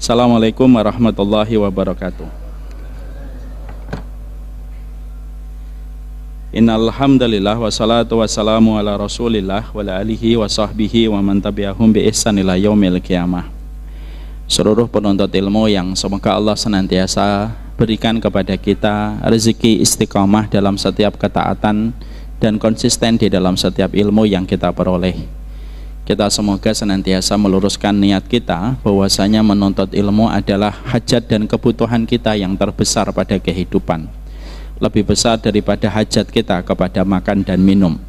Assalamualaikum warahmatullahi wabarakatuh. Innal hamdalillah wassalatu wassalamu ala Rasulillah wa ala alihi wa sahbihi wa man tabi'ahum bi ihsan ila yaumil qiyamah. Seluruh penuntut ilmu yang semoga Allah senantiasa berikan kepada kita rezeki istiqamah dalam setiap ketaatan dan konsisten di dalam setiap ilmu yang kita peroleh. Kita semoga senantiasa meluruskan niat kita bahwasanya menuntut ilmu adalah hajat dan kebutuhan kita yang terbesar pada kehidupan, lebih besar daripada hajat kita kepada makan dan minum.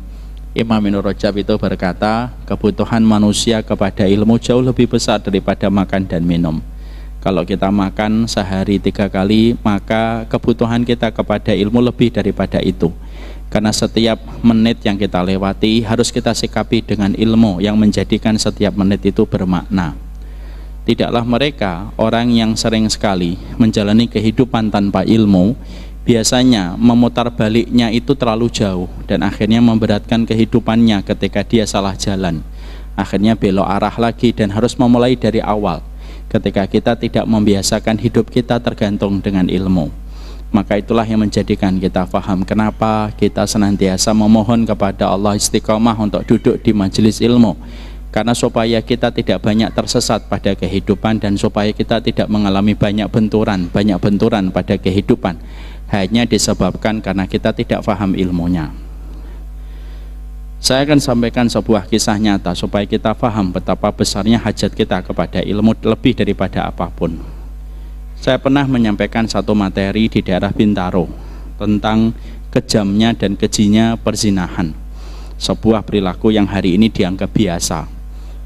Imam Ibnu Rajab itu berkata, kebutuhan manusia kepada ilmu jauh lebih besar daripada makan dan minum. Kalau kita makan sehari 3 kali, maka kebutuhan kita kepada ilmu lebih daripada itu. Karena setiap menit yang kita lewati harus kita sikapi dengan ilmu yang menjadikan setiap menit itu bermakna. Tidaklah mereka orang yang sering sekali menjalani kehidupan tanpa ilmu, biasanya memutar baliknya itu terlalu jauh dan akhirnya memberatkan kehidupannya ketika dia salah jalan. Akhirnya belok arah lagi dan harus memulai dari awal ketika kita tidak membiasakan hidup kita tergantung dengan ilmu. Maka itulah yang menjadikan kita faham kenapa kita senantiasa memohon kepada Allah istiqomah untuk duduk di majelis ilmu. Karena supaya kita tidak banyak tersesat pada kehidupan dan supaya kita tidak mengalami banyak benturan pada kehidupan, hanya disebabkan karena kita tidak faham ilmunya. Saya akan sampaikan sebuah kisah nyata supaya kita faham betapa besarnya hajat kita kepada ilmu lebih daripada apapun. Saya pernah menyampaikan satu materi di daerah Bintaro tentang kejamnya dan kejinya perzinahan, sebuah perilaku yang hari ini dianggap biasa.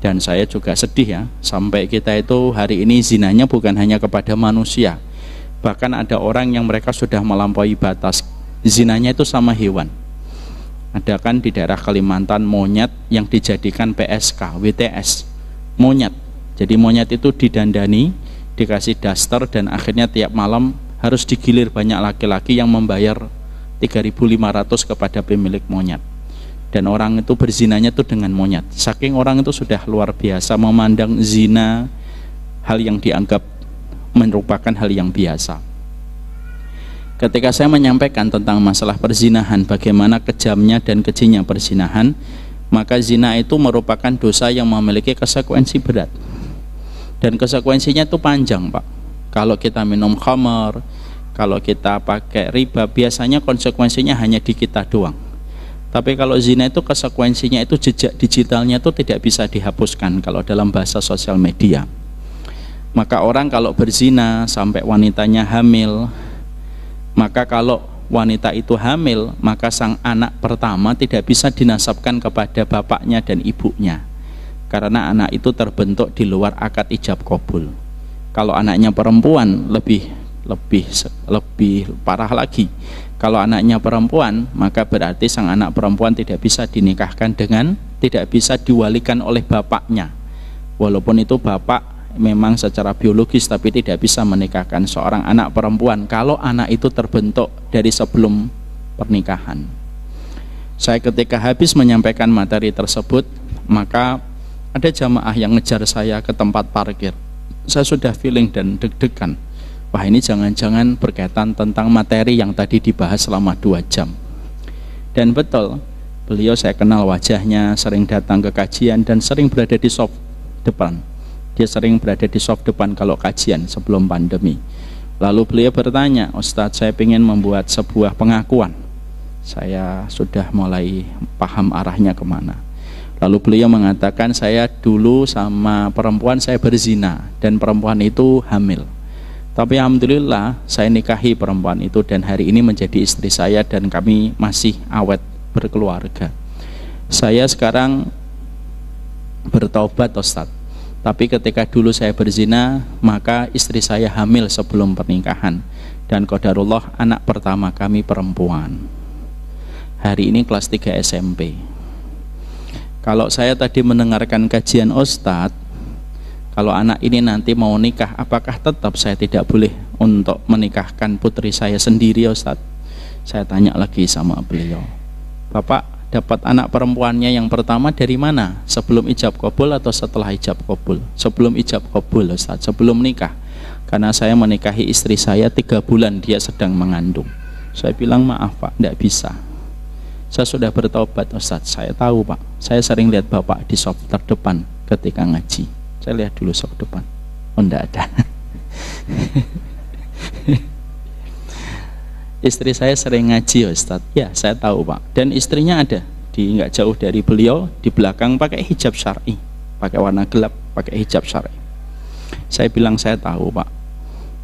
Dan saya juga sedih ya, sampai kita itu hari ini zinanya bukan hanya kepada manusia, bahkan ada orang yang mereka sudah melampaui batas zinanya itu sama hewan. Ada kan di daerah Kalimantan monyet yang dijadikan PSK, WTS, monyet. Jadi monyet itu didandani, dikasih daster, dan akhirnya tiap malam harus digilir banyak laki-laki yang membayar 3.500 kepada pemilik monyet. Dan orang itu berzinanya itu dengan monyet. Saking orang itu sudah luar biasa memandang zina hal yang dianggap merupakan hal yang biasa. Ketika saya menyampaikan tentang masalah perzinahan, bagaimana kejamnya dan kejinya perzinahan, maka zina itu merupakan dosa yang memiliki konsekuensi berat. Dan konsekuensinya itu panjang, Pak. Kalau kita minum khamar, kalau kita pakai riba, biasanya konsekuensinya hanya di kita doang. Tapi kalau zina itu konsekuensinya itu jejak digitalnya itu tidak bisa dihapuskan kalau dalam bahasa sosial media. Maka orang kalau berzina sampai wanitanya hamil, maka kalau wanita itu hamil, maka sang anak pertama tidak bisa dinasabkan kepada bapaknya dan ibunya. Karena anak itu terbentuk di luar akad ijab kabul. Kalau anaknya perempuan lebih parah lagi. Kalau anaknya perempuan, maka berarti sang anak perempuan tidak bisa dinikahkan tidak bisa diwalikan oleh bapaknya. Walaupun itu bapak memang secara biologis, tapi tidak bisa menikahkan seorang anak perempuan kalau anak itu terbentuk dari sebelum pernikahan. Saya ketika habis menyampaikan materi tersebut, maka ada jamaah yang ngejar saya ke tempat parkir. Saya sudah feeling dan deg-degan. Wah, ini jangan-jangan berkaitan tentang materi yang tadi dibahas selama 2 jam. Dan betul, beliau saya kenal wajahnya, sering datang ke kajian dan sering berada di soft depan. Dia sering berada di soft depan kalau kajian sebelum pandemi. Lalu beliau bertanya, Ustadz, saya ingin membuat sebuah pengakuan. Saya sudah mulai paham arahnya kemana. Lalu beliau mengatakan, saya dulu sama perempuan saya berzina dan perempuan itu hamil. Tapi alhamdulillah saya nikahi perempuan itu dan hari ini menjadi istri saya dan kami masih awet berkeluarga. Saya sekarang bertaubat, Ustadz. Tapi ketika dulu saya berzina, maka istri saya hamil sebelum pernikahan. Dan qadarullah anak pertama kami perempuan. Hari ini kelas 3 SMP. Kalau saya tadi mendengarkan kajian Ustadz, kalau anak ini nanti mau nikah, apakah tetap saya tidak boleh untuk menikahkan putri saya sendiri, Ustadz? Saya tanya lagi sama beliau, Bapak dapat anak perempuannya yang pertama dari mana? Sebelum ijab kabul atau setelah ijab kabul? Sebelum ijab kabul, Ustaz, sebelum nikah. Karena saya menikahi istri saya 3 bulan dia sedang mengandung. Saya bilang, maaf Pak, tidak bisa. Saya sudah bertobat Ustaz. Saya tahu Pak, saya sering lihat Bapak di sop terdepan ketika ngaji. Saya lihat dulu sop depan. Oh, tidak ada. Istri saya sering ngaji Ustaz. Ya, saya tahu Pak. Dan istrinya ada di nggak jauh dari beliau, di belakang pakai hijab syar'i, pakai warna gelap, pakai hijab syar'i. Saya bilang, saya tahu Pak,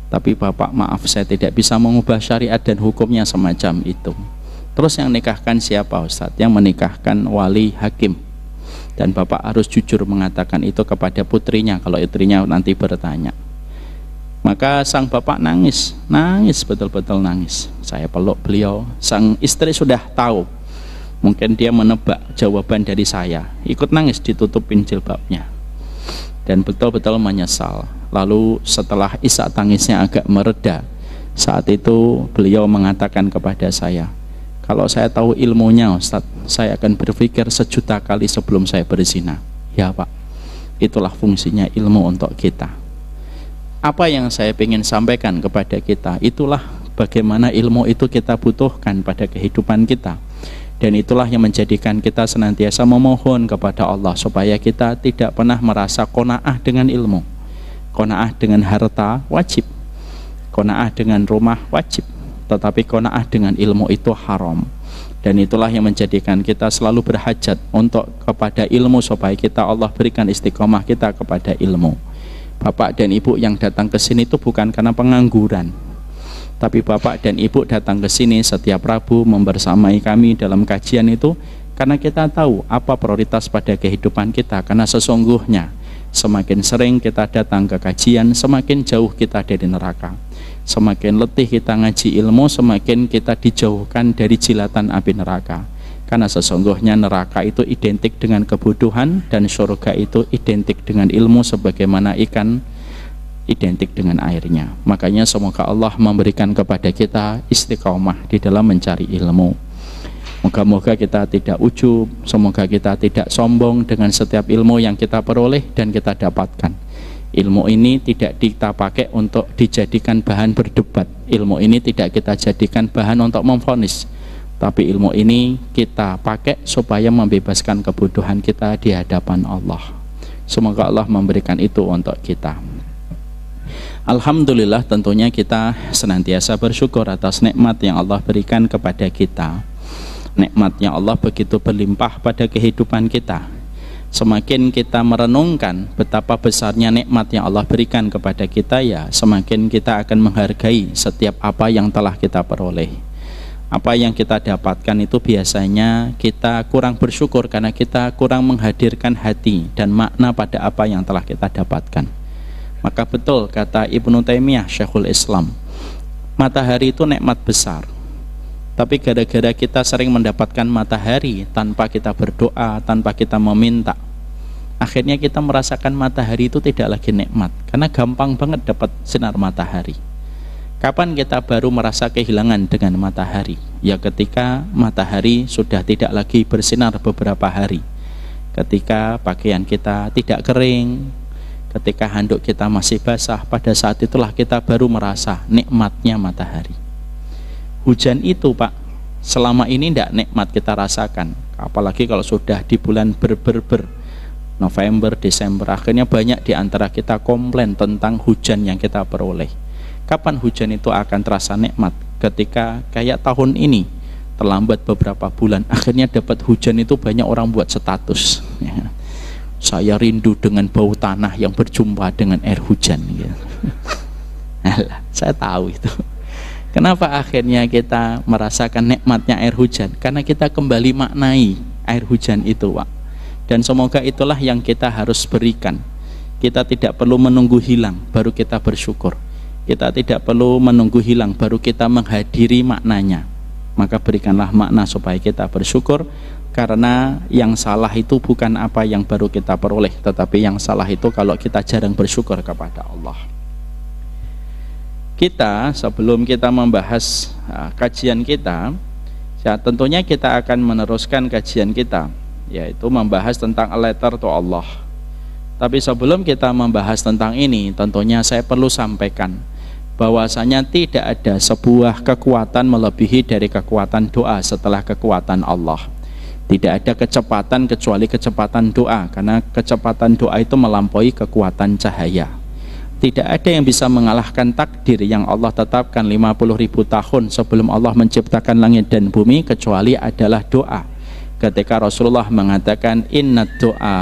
tapi Bapak maaf, saya tidak bisa mengubah syariat dan hukumnya semacam itu. Terus yang nikahkan siapa Ustaz? Yang menikahkan wali hakim. Dan Bapak harus jujur mengatakan itu kepada putrinya kalau istrinya nanti bertanya. Maka sang bapak nangis betul-betul nangis. Saya peluk beliau. Sang istri sudah tahu, mungkin dia menebak jawaban dari saya, ikut nangis, ditutupin jilbabnya dan betul-betul menyesal. Lalu setelah isak tangisnya agak mereda, saat itu beliau mengatakan kepada saya, kalau saya tahu ilmunya Ustadz, saya akan berpikir 1.000.000 kali sebelum saya berzina. Ya Pak, itulah fungsinya ilmu untuk kita. Apa yang saya ingin sampaikan kepada kita, itulah bagaimana ilmu itu kita butuhkan pada kehidupan kita. Dan itulah yang menjadikan kita senantiasa memohon kepada Allah supaya kita tidak pernah merasa qanaah dengan ilmu. Qanaah dengan harta wajib, qanaah dengan rumah wajib, tetapi qanaah dengan ilmu itu haram. Dan itulah yang menjadikan kita selalu berhajat untuk kepada ilmu supaya kita Allah berikan istiqomah kita kepada ilmu. Bapak dan Ibu yang datang ke sini itu bukan karena pengangguran, tapi Bapak dan Ibu datang ke sini setiap Rabu membersamai kami dalam kajian itu karena kita tahu apa prioritas pada kehidupan kita. Karena sesungguhnya semakin sering kita datang ke kajian, semakin jauh kita dari neraka. Semakin letih kita ngaji ilmu, semakin kita dijauhkan dari jilatan api neraka. Karena sesungguhnya neraka itu identik dengan kebodohan dan surga itu identik dengan ilmu sebagaimana ikan identik dengan airnya. Makanya semoga Allah memberikan kepada kita istiqomah di dalam mencari ilmu. Moga-moga kita tidak ujub, semoga kita tidak sombong dengan setiap ilmu yang kita peroleh dan kita dapatkan. Ilmu ini tidak kita pakai untuk dijadikan bahan berdebat. Ilmu ini tidak kita jadikan bahan untuk memvonis. Tapi ilmu ini kita pakai supaya membebaskan kebodohan kita di hadapan Allah. Semoga Allah memberikan itu untuk kita. Alhamdulillah, tentunya kita senantiasa bersyukur atas nikmat yang Allah berikan kepada kita. Nikmatnya Allah begitu berlimpah pada kehidupan kita. Semakin kita merenungkan betapa besarnya nikmat yang Allah berikan kepada kita, ya semakin kita akan menghargai setiap apa yang telah kita peroleh. Apa yang kita dapatkan itu biasanya kita kurang bersyukur karena kita kurang menghadirkan hati dan makna pada apa yang telah kita dapatkan. Maka betul kata Ibnu Taimiyah, Syekhul Islam, matahari itu nikmat besar. Tapi gara-gara kita sering mendapatkan matahari tanpa kita berdoa, tanpa kita meminta, akhirnya kita merasakan matahari itu tidak lagi nikmat karena gampang banget dapat sinar matahari. Kapan kita baru merasa kehilangan dengan matahari? Ya ketika matahari sudah tidak lagi bersinar beberapa hari, ketika pakaian kita tidak kering, ketika handuk kita masih basah, pada saat itulah kita baru merasa nikmatnya matahari. Hujan itu Pak, selama ini tidak nikmat kita rasakan, apalagi kalau sudah di bulan November, Desember, akhirnya banyak di antara kita komplain tentang hujan yang kita peroleh. Kapan hujan itu akan terasa nikmat? Ketika kayak tahun ini terlambat beberapa bulan, akhirnya dapat hujan itu banyak orang buat status ya. Saya rindu dengan bau tanah yang berjumpa dengan air hujan ya. Saya tahu itu. Kenapa akhirnya kita merasakan nikmatnya air hujan? Karena kita kembali maknai air hujan itu Pak. Dan semoga itulah yang kita harus berikan. Kita tidak perlu menunggu hilang baru kita bersyukur. Kita tidak perlu menunggu hilang baru kita menghadiri maknanya. Maka berikanlah makna supaya kita bersyukur. Karena yang salah itu bukan apa yang baru kita peroleh, tetapi yang salah itu kalau kita jarang bersyukur kepada Allah. Kita sebelum kita membahas kajian kita, Ya, tentunya kita akan meneruskan kajian kita, yaitu membahas tentang a letter to Allah. Tapi sebelum kita membahas tentang ini, tentunya saya perlu sampaikan bahwasanya tidak ada sebuah kekuatan melebihi dari kekuatan doa setelah kekuatan Allah. Tidak ada kecepatan kecuali kecepatan doa, karena kecepatan doa itu melampaui kekuatan cahaya. Tidak ada yang bisa mengalahkan takdir yang Allah tetapkan 50.000 tahun sebelum Allah menciptakan langit dan bumi, kecuali adalah doa. Ketika Rasulullah mengatakan inna doa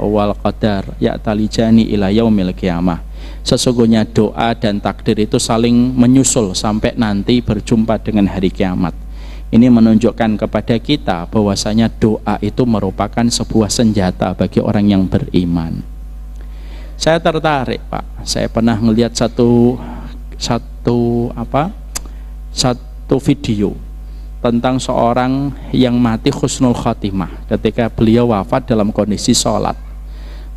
wal qadar ya'talijani ila yaumil qiyamah, sesungguhnya doa dan takdir itu saling menyusul sampai nanti berjumpa dengan hari kiamat. Ini menunjukkan kepada kita bahwasanya doa itu merupakan sebuah senjata bagi orang yang beriman. Saya tertarik, Pak. Saya pernah melihat satu video tentang seorang yang mati husnul khatimah ketika beliau wafat dalam kondisi sholat.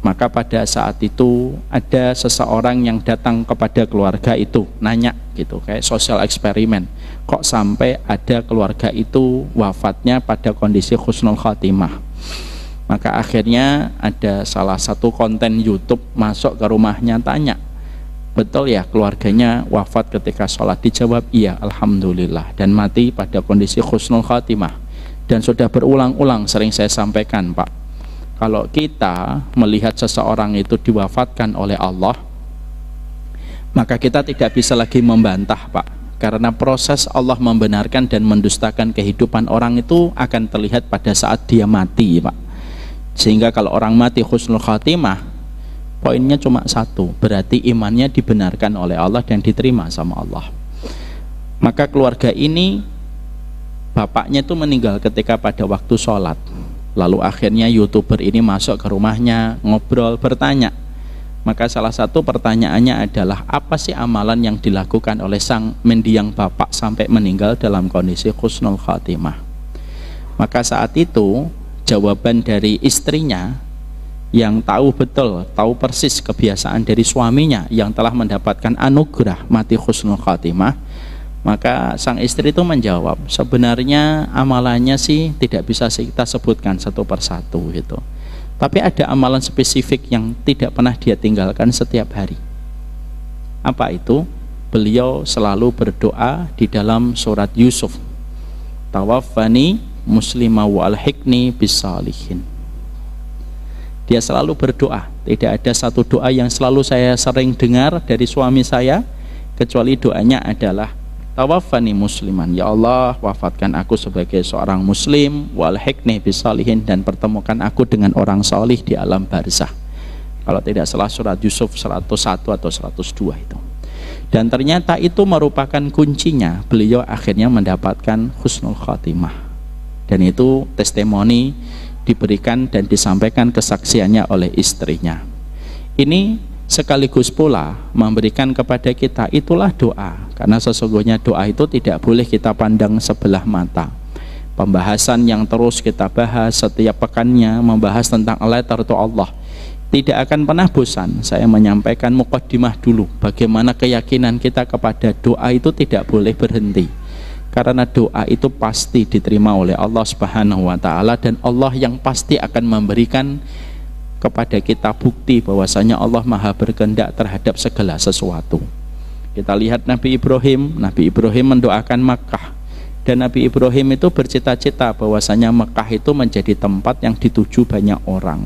Maka pada saat itu ada seseorang yang datang kepada keluarga itu, nanya gitu, kayak sosial eksperimen, kok sampai ada keluarga itu wafatnya pada kondisi husnul khatimah. Maka akhirnya ada salah satu konten YouTube masuk ke rumahnya, tanya, betul ya keluarganya wafat ketika sholat? Dijawab iya, alhamdulillah, dan mati pada kondisi husnul khatimah. Dan sudah berulang-ulang sering saya sampaikan, Pak, kalau kita melihat seseorang itu diwafatkan oleh Allah, maka kita tidak bisa lagi membantah, Pak, karena proses Allah membenarkan dan mendustakan kehidupan orang itu akan terlihat pada saat dia mati, Pak. Sehingga kalau orang mati husnul khatimah, poinnya cuma satu, berarti imannya dibenarkan oleh Allah dan diterima sama Allah. Maka keluarga ini, bapaknya itu meninggal ketika pada waktu sholat. Lalu akhirnya YouTuber ini masuk ke rumahnya, ngobrol, bertanya. Maka salah satu pertanyaannya adalah, apa sih amalan yang dilakukan oleh sang mendiang bapak sampai meninggal dalam kondisi husnul khatimah? Maka saat itu jawaban dari istrinya yang tahu betul, tahu persis kebiasaan dari suaminya yang telah mendapatkan anugerah mati husnul khatimah, maka sang istri itu menjawab, sebenarnya amalannya sih tidak bisa kita sebutkan satu persatu gitu. Tapi ada amalan spesifik yang tidak pernah dia tinggalkan setiap hari. Apa itu? Beliau selalu berdoa di dalam surat Yusuf, tawaffani muslimah wa alhiqni bisalihin. Dia selalu berdoa. Tidak ada satu doa yang selalu saya sering dengar dari suami saya kecuali doanya adalah tawaffani musliman, ya Allah wafatkan aku sebagai seorang muslim, wal hikni bisalihin, dan pertemukan aku dengan orang salih di alam barzah. Kalau tidak salah surat Yusuf 101 atau 102 itu. Dan ternyata itu merupakan kuncinya beliau akhirnya mendapatkan husnul khatimah. Dan itu testimoni diberikan dan disampaikan kesaksiannya oleh istrinya. Ini sekaligus pula memberikan kepada kita itulah doa, karena sesungguhnya doa itu tidak boleh kita pandang sebelah mata. Pembahasan yang terus kita bahas setiap pekannya membahas tentang letter to Allah, tidak akan pernah bosan. Saya menyampaikan muqaddimah dulu, bagaimana keyakinan kita kepada doa itu tidak boleh berhenti, karena doa itu pasti diterima oleh Allah Subhanahu wa ta'ala, dan Allah yang pasti akan memberikan kepada kita bukti bahwasanya Allah maha berkehendak terhadap segala sesuatu. Kita lihat Nabi Ibrahim mendoakan Makkah, dan Nabi Ibrahim itu bercita-cita bahwasanya Makkah itu menjadi tempat yang dituju banyak orang.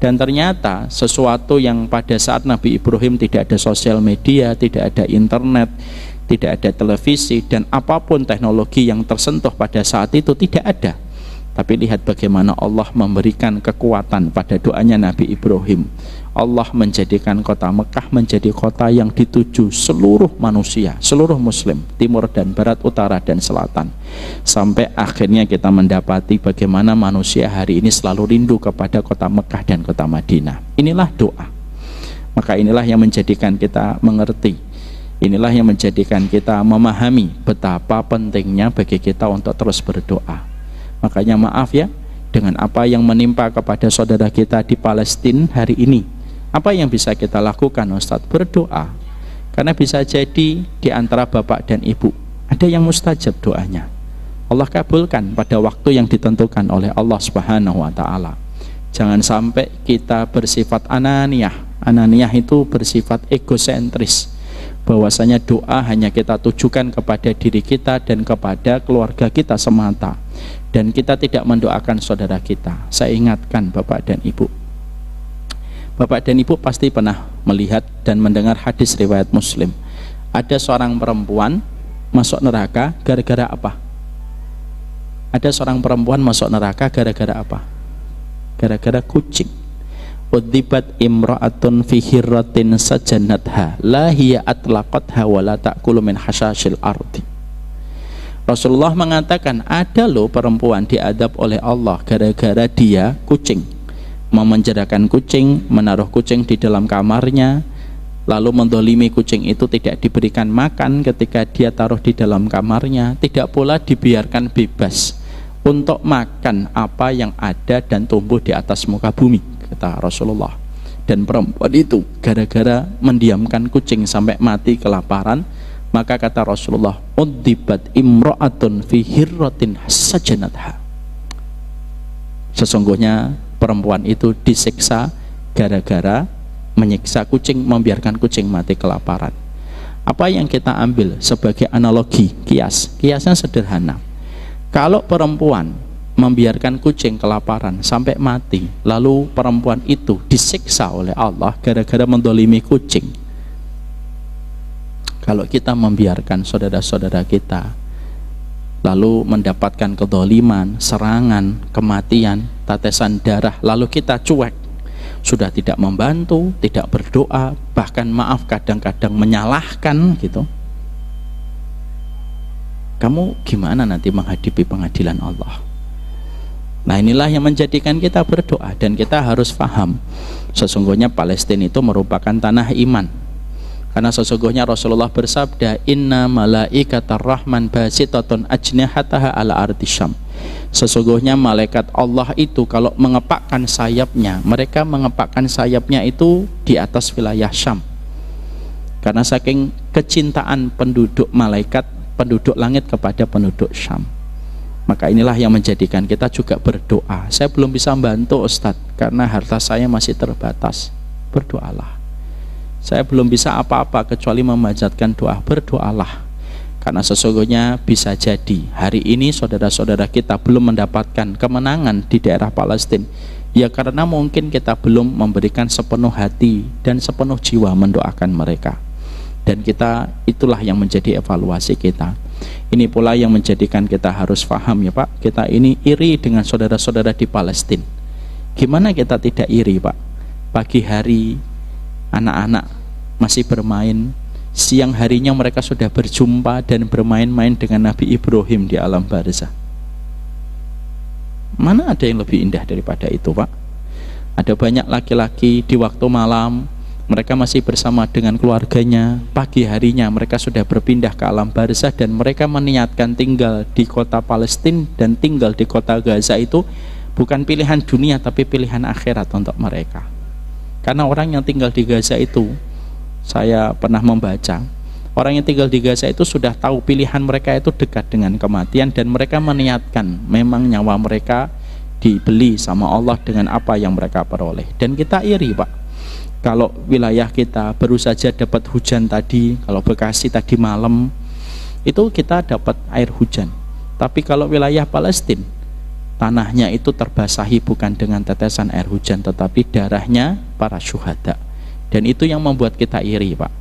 Dan ternyata sesuatu yang pada saat Nabi Ibrahim tidak ada sosial media, tidak ada internet, tidak ada televisi, dan apapun teknologi yang tersentuh pada saat itu tidak ada. Tapi lihat bagaimana Allah memberikan kekuatan pada doanya Nabi Ibrahim. Allah menjadikan kota Mekah menjadi kota yang dituju seluruh manusia, seluruh muslim, timur dan barat, utara dan selatan. Sampai akhirnya kita mendapati bagaimana manusia hari ini selalu rindu kepada kota Mekah dan kota Madinah. Inilah doa. Maka inilah yang menjadikan kita mengerti, inilah yang menjadikan kita memahami betapa pentingnya bagi kita untuk terus berdoa. Makanya maaf ya, dengan apa yang menimpa kepada saudara kita di Palestina hari ini, apa yang bisa kita lakukan Ustadz? Berdoa. Karena bisa jadi di antara bapak dan ibu ada yang mustajab doanya. Allah kabulkan pada waktu yang ditentukan oleh Allah Subhanahu wa taala. Jangan sampai kita bersifat ananiyah. Ananiyah itu bersifat egosentris, bahwasanya doa hanya kita tujukan kepada diri kita dan kepada keluarga kita semata, dan kita tidak mendoakan saudara kita. Saya ingatkan Bapak dan Ibu, Bapak dan Ibu pasti pernah melihat dan mendengar hadis riwayat Muslim. Ada seorang perempuan masuk neraka gara-gara apa? Ada seorang perempuan masuk neraka gara-gara apa? Gara-gara kucing. Udzibat imra'atun fi hirratin sajanatha la hiya atlaqatha wa la ta'kulu min hasyashil ardi. Rasulullah mengatakan, ada loh perempuan diadab oleh Allah gara-gara dia kucing, memenjarakan kucing, menaruh kucing di dalam kamarnya, lalu mendolimi kucing itu, tidak diberikan makan ketika dia taruh di dalam kamarnya, tidak pula dibiarkan bebas untuk makan apa yang ada dan tumbuh di atas muka bumi, kata Rasulullah. Dan perempuan itu gara-gara mendiamkan kucing sampai mati kelaparan, maka kata Rasulullah, udzibat imra'atun fi hirratin sajanatha. Sesungguhnya perempuan itu disiksa gara-gara menyiksa kucing, membiarkan kucing mati kelaparan. Apa yang kita ambil sebagai analogi, kiasnya sederhana. Kalau perempuan membiarkan kucing kelaparan sampai mati, lalu perempuan itu disiksa oleh Allah gara-gara mendolimi kucing. Kalau kita membiarkan saudara-saudara kita lalu mendapatkan kedoliman, serangan, kematian, tetesan darah, lalu kita cuek, sudah tidak membantu, tidak berdoa, bahkan maaf kadang-kadang menyalahkan gitu, kamu gimana nanti menghadapi pengadilan Allah? Nah, inilah yang menjadikan kita berdoa, dan kita harus paham sesungguhnya Palestina itu merupakan tanah iman. Karena sesungguhnya Rasulullah bersabda, inna malaikatar rahman basitatun ajnihataha ala ardi Syam. Sesungguhnya malaikat Allah itu kalau mengepakkan sayapnya, mereka mengepakkan sayapnya itu di atas wilayah Syam. Karena saking kecintaan penduduk malaikat, penduduk langit kepada penduduk Syam. Maka inilah yang menjadikan kita juga berdoa. Saya belum bisa membantu Ustadz karena harta saya masih terbatas. Berdoalah. Saya belum bisa apa-apa kecuali memanjatkan doa. Berdoalah. Karena sesungguhnya bisa jadi hari ini saudara-saudara kita belum mendapatkan kemenangan di daerah Palestina, ya karena mungkin kita belum memberikan sepenuh hati dan sepenuh jiwa mendoakan mereka. Dan kita, itulah yang menjadi evaluasi kita. Ini pula yang menjadikan kita harus paham ya Pak, kita ini iri dengan saudara-saudara di Palestina. Gimana kita tidak iri Pak? Pagi hari anak-anak masih bermain, siang harinya mereka sudah berjumpa dan bermain-main dengan Nabi Ibrahim di alam barzah. Mana ada yang lebih indah daripada itu Pak? Ada banyak laki-laki di waktu malam mereka masih bersama dengan keluarganya, pagi harinya mereka sudah berpindah ke alam barzah, dan mereka meniatkan tinggal di kota Palestina dan tinggal di kota Gaza itu bukan pilihan dunia tapi pilihan akhirat untuk mereka. Karena orang yang tinggal di Gaza itu, saya pernah membaca, orang yang tinggal di Gaza itu sudah tahu pilihan mereka itu dekat dengan kematian, dan mereka meniatkan memang nyawa mereka dibeli sama Allah dengan apa yang mereka peroleh. Dan kita iri Pak, kalau wilayah kita baru saja dapat hujan tadi, kalau Bekasi tadi malam itu kita dapat air hujan, tapi kalau wilayah Palestina tanahnya itu terbasahi bukan dengan tetesan air hujan tetapi darahnya para syuhada. Dan itu yang membuat kita iri Pak.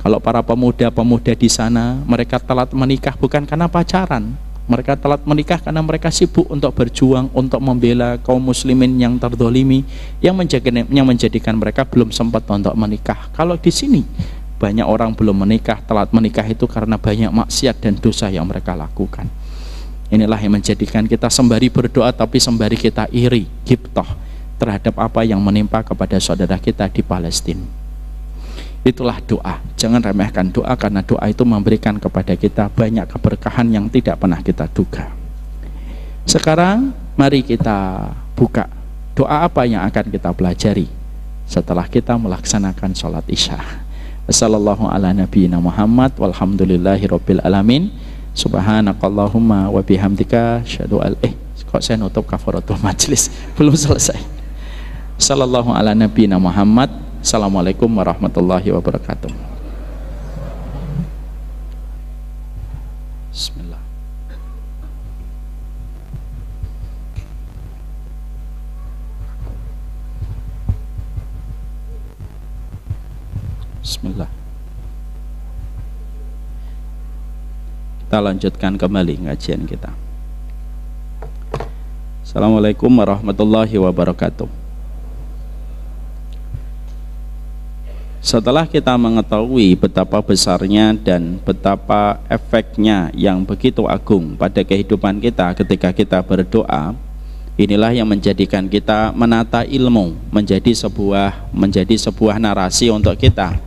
Kalau para pemuda-pemuda di sana mereka telat menikah bukan karena pacaran, mereka telat menikah karena mereka sibuk untuk berjuang untuk membela kaum muslimin yang terdolimi, yang menjadikan mereka belum sempat untuk menikah. Kalau di sini banyak orang belum menikah, telat menikah itu karena banyak maksiat dan dosa yang mereka lakukan. Inilah yang menjadikan kita sembari berdoa tapi sembari kita iri, ghibthah terhadap apa yang menimpa kepada saudara kita di Palestina. Itulah doa. Jangan remehkan doa, karena doa itu memberikan kepada kita banyak keberkahan yang tidak pernah kita duga. Sekarang mari kita buka doa apa yang akan kita pelajari setelah kita melaksanakan sholat isya. Wassallallahu ala nabiyina Muhammad walhamdulillahi rabbil alamin. Subhanakallahumma wa bihamdika asyhadu an kok saya nutup kafaratul majlis belum selesai. Sallallahu ala nabiyina Muhammad. Assalamualaikum warahmatullahi wabarakatuh. Bismillah. Bismillah. Kita lanjutkan kembali ngajian kita. Assalamualaikum warahmatullahi wabarakatuh. Setelah kita mengetahui betapa besarnya dan betapa efeknya yang begitu agung pada kehidupan kita ketika kita berdoa, inilah yang menjadikan kita menata ilmu menjadi sebuah narasi untuk kita,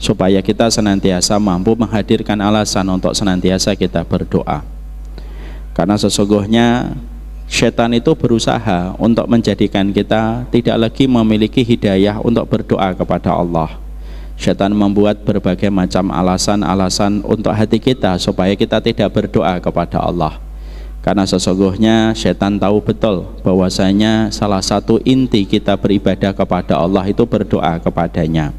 supaya kita senantiasa mampu menghadirkan alasan untuk senantiasa kita berdoa. Karena sesungguhnya setan itu berusaha untuk menjadikan kita tidak lagi memiliki hidayah untuk berdoa kepada Allah. Setan membuat berbagai macam alasan-alasan untuk hati kita supaya kita tidak berdoa kepada Allah. Karena sesungguhnya setan tahu betul bahwasanya salah satu inti kita beribadah kepada Allah itu berdoa kepadanya.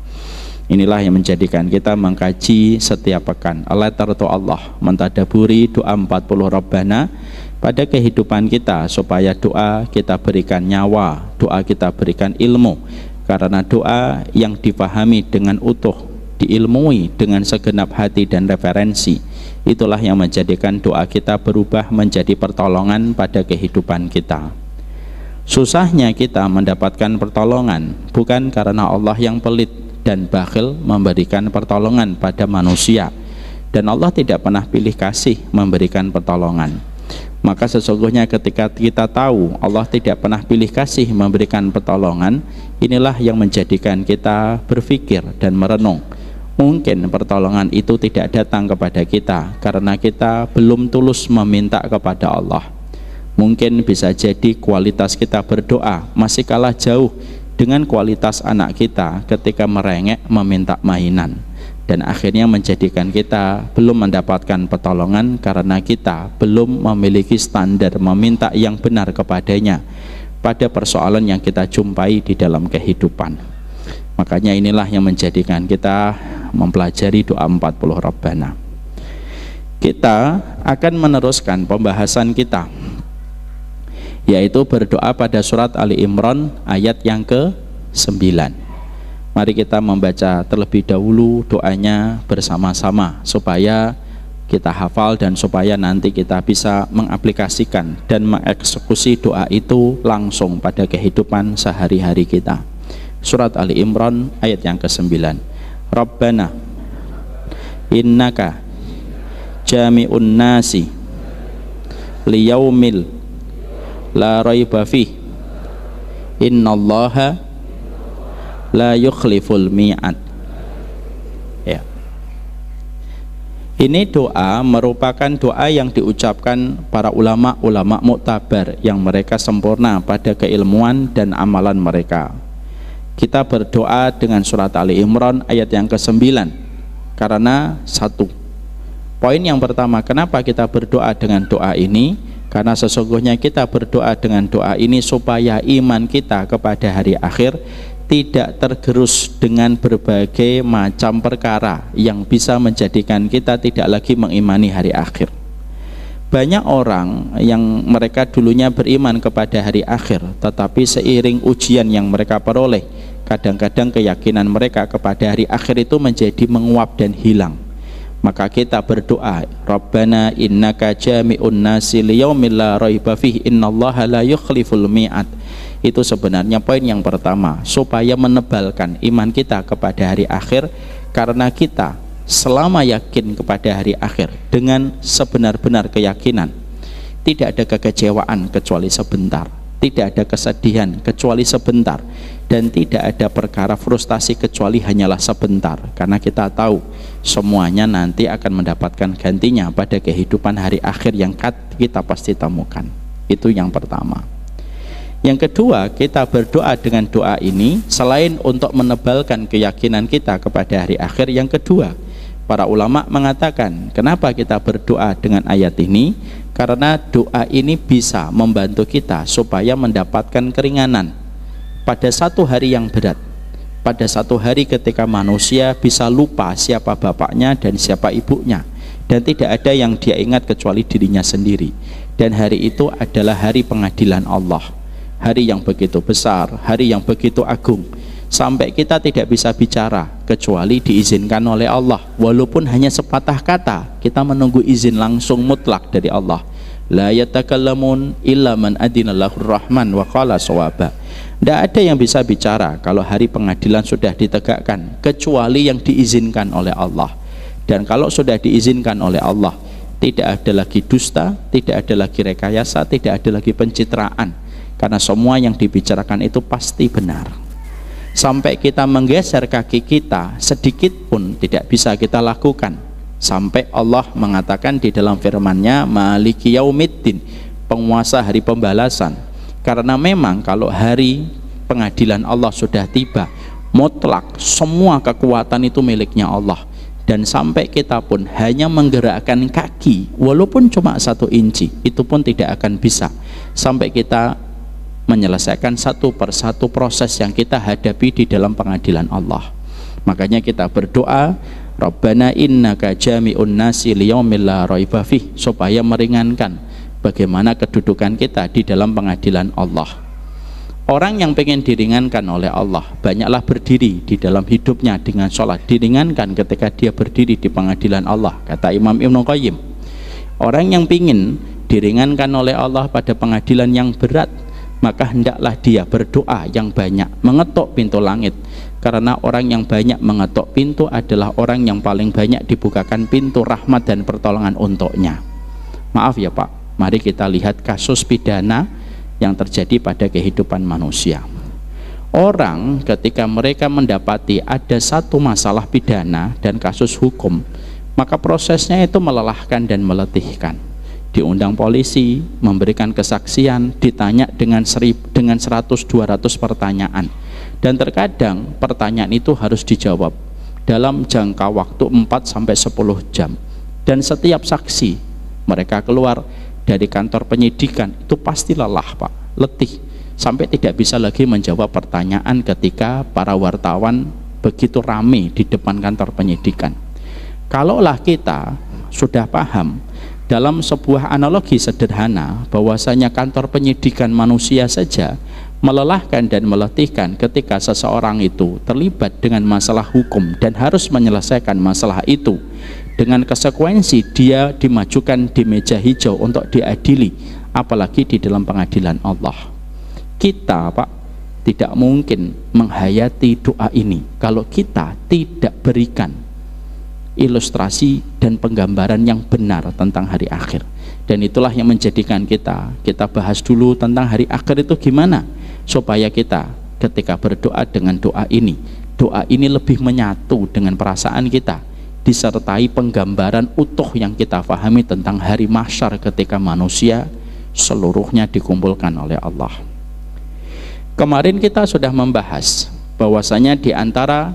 Inilah yang menjadikan kita mengkaji setiap pekan letter to Allah, mentadaburi doa 40 Rabbana pada kehidupan kita, supaya doa kita berikan nyawa, doa kita berikan ilmu. Karena doa yang dipahami dengan utuh, diilmui dengan segenap hati dan referensi, itulah yang menjadikan doa kita berubah menjadi pertolongan pada kehidupan kita. Susahnya kita mendapatkan pertolongan bukan karena Allah yang pelit dan bakhil memberikan pertolongan pada manusia, dan Allah tidak pernah pilih kasih memberikan pertolongan. Maka sesungguhnya ketika kita tahu Allah tidak pernah pilih kasih memberikan pertolongan, inilah yang menjadikan kita berpikir dan merenung. Mungkin pertolongan itu tidak datang kepada kita karena kita belum tulus meminta kepada Allah. Mungkin bisa jadi kualitas kita berdoa masih kalah jauh dengan kualitas anak kita ketika merengek meminta mainan, dan akhirnya menjadikan kita belum mendapatkan pertolongan karena kita belum memiliki standar meminta yang benar kepadanya pada persoalan yang kita jumpai di dalam kehidupan. Makanya inilah yang menjadikan kita mempelajari doa 40 Rabbana. Kita akan meneruskan pembahasan kita, yaitu berdoa pada surat Ali Imran ayat yang ke-9. Mari kita membaca terlebih dahulu doanya bersama-sama supaya kita hafal dan supaya nanti kita bisa mengaplikasikan dan mengeksekusi doa itu langsung pada kehidupan sehari-hari kita. Surat Ali Imran ayat yang ke-9. Rabbana innaka jami'un nasi liyaumil la raiba fih innallaha la yukhliful mi'ad. Ya. Ini doa merupakan doa yang diucapkan para ulama-ulama muktabar yang mereka sempurna pada keilmuan dan amalan mereka. Kita berdoa dengan surat Ali Imran ayat yang ke-9 karena satu. Poin yang pertama, kenapa kita berdoa dengan doa ini? Karena sesungguhnya kita berdoa dengan doa ini supaya iman kita kepada hari akhir tidak tergerus dengan berbagai macam perkara yang bisa menjadikan kita tidak lagi mengimani hari akhir. Banyak orang yang mereka dulunya beriman kepada hari akhir, tetapi seiring ujian yang mereka peroleh, kadang-kadang keyakinan mereka kepada hari akhir itu menjadi menguap dan hilang. Maka kita berdoa, Rabbana innaka jami'un nasi liyaumil la raiba fihi innallaha la yukhliful mi'ad. Itu sebenarnya poin yang pertama, supaya menebalkan iman kita kepada hari akhir. Karena kita selama yakin kepada hari akhir dengan sebenar-benar keyakinan, tidak ada kekecewaan kecuali sebentar, tidak ada kesedihan kecuali sebentar, dan tidak ada perkara frustasi kecuali hanyalah sebentar. Karena kita tahu semuanya nanti akan mendapatkan gantinya pada kehidupan hari akhir yang kita pasti temukan. Itu yang pertama. Yang kedua, kita berdoa dengan doa ini selain untuk menebalkan keyakinan kita kepada hari akhir, yang kedua, Para ulama mengatakan, kenapa kita berdoa dengan ayat ini? Karena doa ini bisa membantu kita supaya mendapatkan keringanan pada satu hari yang berat. Pada satu hari ketika manusia bisa lupa siapa bapaknya dan siapa ibunya, dan tidak ada yang dia ingat kecuali dirinya sendiri. Dan hari itu adalah hari pengadilan Allah, hari yang begitu besar, hari yang begitu agung, sampai kita tidak bisa bicara kecuali diizinkan oleh Allah. Walaupun hanya sepatah kata, kita menunggu izin langsung mutlak dari Allah. La yatakallamun illa man adinallahur rahman wa qala shawaba. Tidak ada yang bisa bicara kalau hari pengadilan sudah ditegakkan kecuali yang diizinkan oleh Allah. Dan kalau sudah diizinkan oleh Allah, tidak ada lagi dusta, tidak ada lagi rekayasa, tidak ada lagi pencitraan, karena semua yang dibicarakan itu pasti benar. Sampai kita menggeser kaki kita sedikit pun tidak bisa kita lakukan, sampai Allah mengatakan di dalam firman-Nya, Maliki Yaumiddin, penguasa hari pembalasan. Karena memang kalau hari pengadilan Allah sudah tiba, mutlak semua kekuatan itu miliknya Allah. Dan sampai kita pun hanya menggerakkan kaki walaupun cuma 1 inci, itu pun tidak akan bisa sampai kita menyelesaikan satu persatu proses yang kita hadapi di dalam pengadilan Allah. Makanya kita berdoa, Rabbana innaka jami'un nasi liyaumil la raiba fih, supaya meringankan bagaimana kedudukan kita di dalam pengadilan Allah. Orang yang pengen diringankan oleh Allah, banyaklah berdiri di dalam hidupnya dengan sholat, diringankan ketika dia berdiri di pengadilan Allah. Kata Imam Ibnu Qayyim, orang yang pengen diringankan oleh Allah pada pengadilan yang berat, maka hendaklah dia berdoa yang banyak, mengetuk pintu langit. Karena orang yang banyak mengetuk pintu adalah orang yang paling banyak dibukakan pintu rahmat dan pertolongan untuknya. Maaf ya Pak, mari kita lihat kasus pidana yang terjadi pada kehidupan manusia. Orang ketika mereka mendapati ada satu masalah pidana dan kasus hukum, maka prosesnya itu melelahkan dan meletihkan. Diundang polisi, memberikan kesaksian, ditanya dengan 100-200 pertanyaan, dan terkadang pertanyaan itu harus dijawab dalam jangka waktu 4-10 jam. Dan setiap saksi mereka keluar dari kantor penyidikan itu pasti lelah Pak, letih, sampai tidak bisa lagi menjawab pertanyaan ketika para wartawan begitu ramai di depan kantor penyidikan. Kalaulah kita sudah paham dalam sebuah analogi sederhana bahwasanya kantor penyidikan manusia saja melelahkan dan meletihkan ketika seseorang itu terlibat dengan masalah hukum dan harus menyelesaikan masalah itu, dengan konsekuensi dia dimajukan di meja hijau untuk diadili, apalagi di dalam pengadilan Allah. Kita Pak tidak mungkin menghayati doa ini kalau kita tidak berikan ilustrasi dan penggambaran yang benar tentang hari akhir. Dan itulah yang menjadikan kita bahas dulu tentang hari akhir itu gimana, supaya kita ketika berdoa dengan doa ini lebih menyatu dengan perasaan kita, disertai penggambaran utuh yang kita pahami tentang hari mahsyar ketika manusia seluruhnya dikumpulkan oleh Allah. Kemarin kita sudah membahas bahwasanya di antara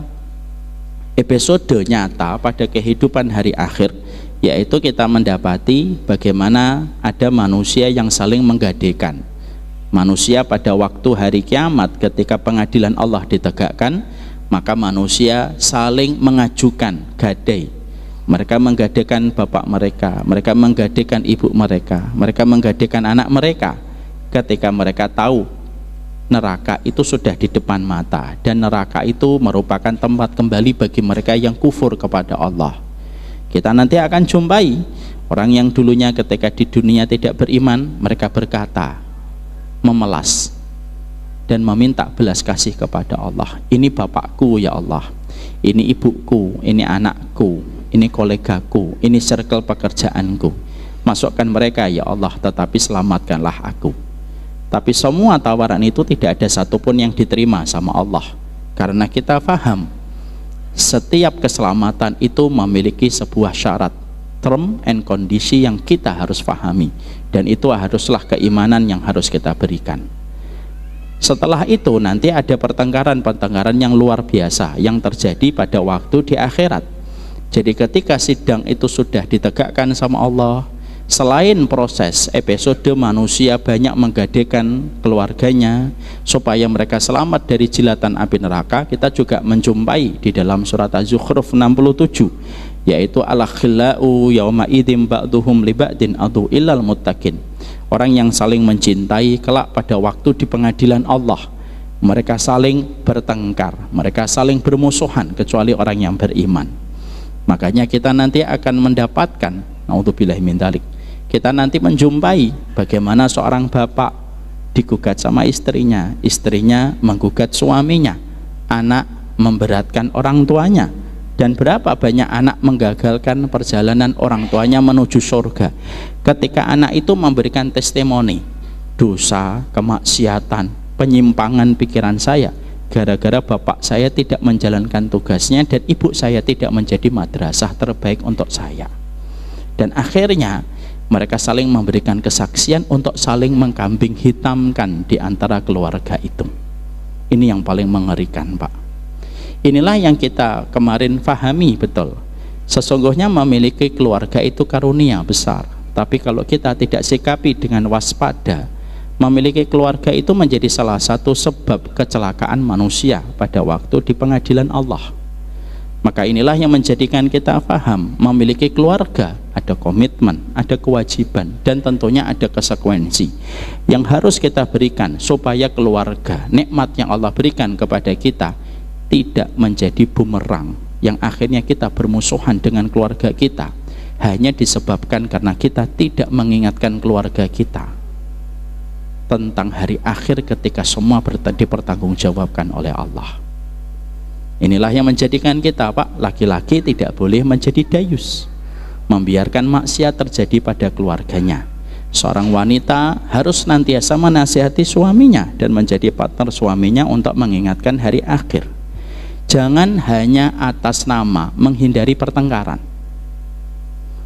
episode nyata pada kehidupan hari akhir, yaitu kita mendapati bagaimana ada manusia yang saling menggadekan. Manusia pada waktu hari kiamat ketika pengadilan Allah ditegakkan, maka manusia saling mengajukan gadai. Mereka menggadekan bapak mereka, mereka menggadekan ibu mereka, mereka menggadekan anak mereka ketika mereka tahu neraka itu sudah di depan mata, dan neraka itu merupakan tempat kembali bagi mereka yang kufur kepada Allah. Kita nanti akan jumpai orang yang dulunya ketika di dunia tidak beriman, mereka berkata, memelas dan meminta belas kasih kepada Allah. Ini bapakku ya Allah, ini ibuku, ini anakku, ini kolegaku, ini circle pekerjaanku, masukkan mereka ya Allah, tetapi selamatkanlah aku. Tapi semua tawaran itu tidak ada satupun yang diterima sama Allah, karena kita paham setiap keselamatan itu memiliki sebuah syarat, term and kondisi yang kita harus pahami, dan itu haruslah keimanan yang harus kita berikan. Setelah itu nanti ada pertengkaran yang luar biasa yang terjadi pada waktu di akhirat, Jadi ketika sidang itu sudah ditegakkan sama Allah, selain proses episode manusia banyak menggadekan keluarganya supaya mereka selamat dari jilatan api neraka, kita juga menjumpai di dalam surat Az-Zukhruf 67, yaitu al-khillau yauma idzin ba'duhum li ba'din adu illal muttaqin. Orang yang saling mencintai kelak pada waktu di pengadilan Allah, mereka saling bertengkar, mereka saling bermusuhan kecuali orang yang beriman. Makanya kita nanti akan mendapatkan, naudzubillah min dzalik, kita nanti menjumpai bagaimana seorang bapak digugat sama istrinya, istrinya menggugat suaminya, anak memberatkan orang tuanya, dan berapa banyak anak menggagalkan perjalanan orang tuanya menuju surga ketika anak itu memberikan testimoni, dosa, kemaksiatan, penyimpangan pikiran saya gara-gara bapak saya tidak menjalankan tugasnya dan ibu saya tidak menjadi madrasah terbaik untuk saya. Dan akhirnya mereka saling memberikan kesaksian untuk saling mengkambing hitamkan di antara keluarga itu. Ini yang paling mengerikan, Pak. Inilah yang kita kemarin fahami betul. Sesungguhnya memiliki keluarga itu karunia besar, tapi kalau kita tidak sikapi dengan waspada, memiliki keluarga itu menjadi salah satu sebab kecelakaan manusia pada waktu di pengadilan Allah. Maka inilah yang menjadikan kita paham, memiliki keluarga ada komitmen, ada kewajiban, dan tentunya ada konsekuensi yang harus kita berikan supaya keluarga, nikmat yang Allah berikan kepada kita tidak menjadi bumerang yang akhirnya kita bermusuhan dengan keluarga kita hanya disebabkan karena kita tidak mengingatkan keluarga kita tentang hari akhir ketika semua dipertanggungjawabkan oleh Allah. Inilah yang menjadikan kita, Pak, laki-laki tidak boleh menjadi dayus, membiarkan maksiat terjadi pada keluarganya. Seorang wanita harus senantiasa menasihati suaminya dan menjadi partner suaminya untuk mengingatkan hari akhir. Jangan hanya atas nama menghindari pertengkaran,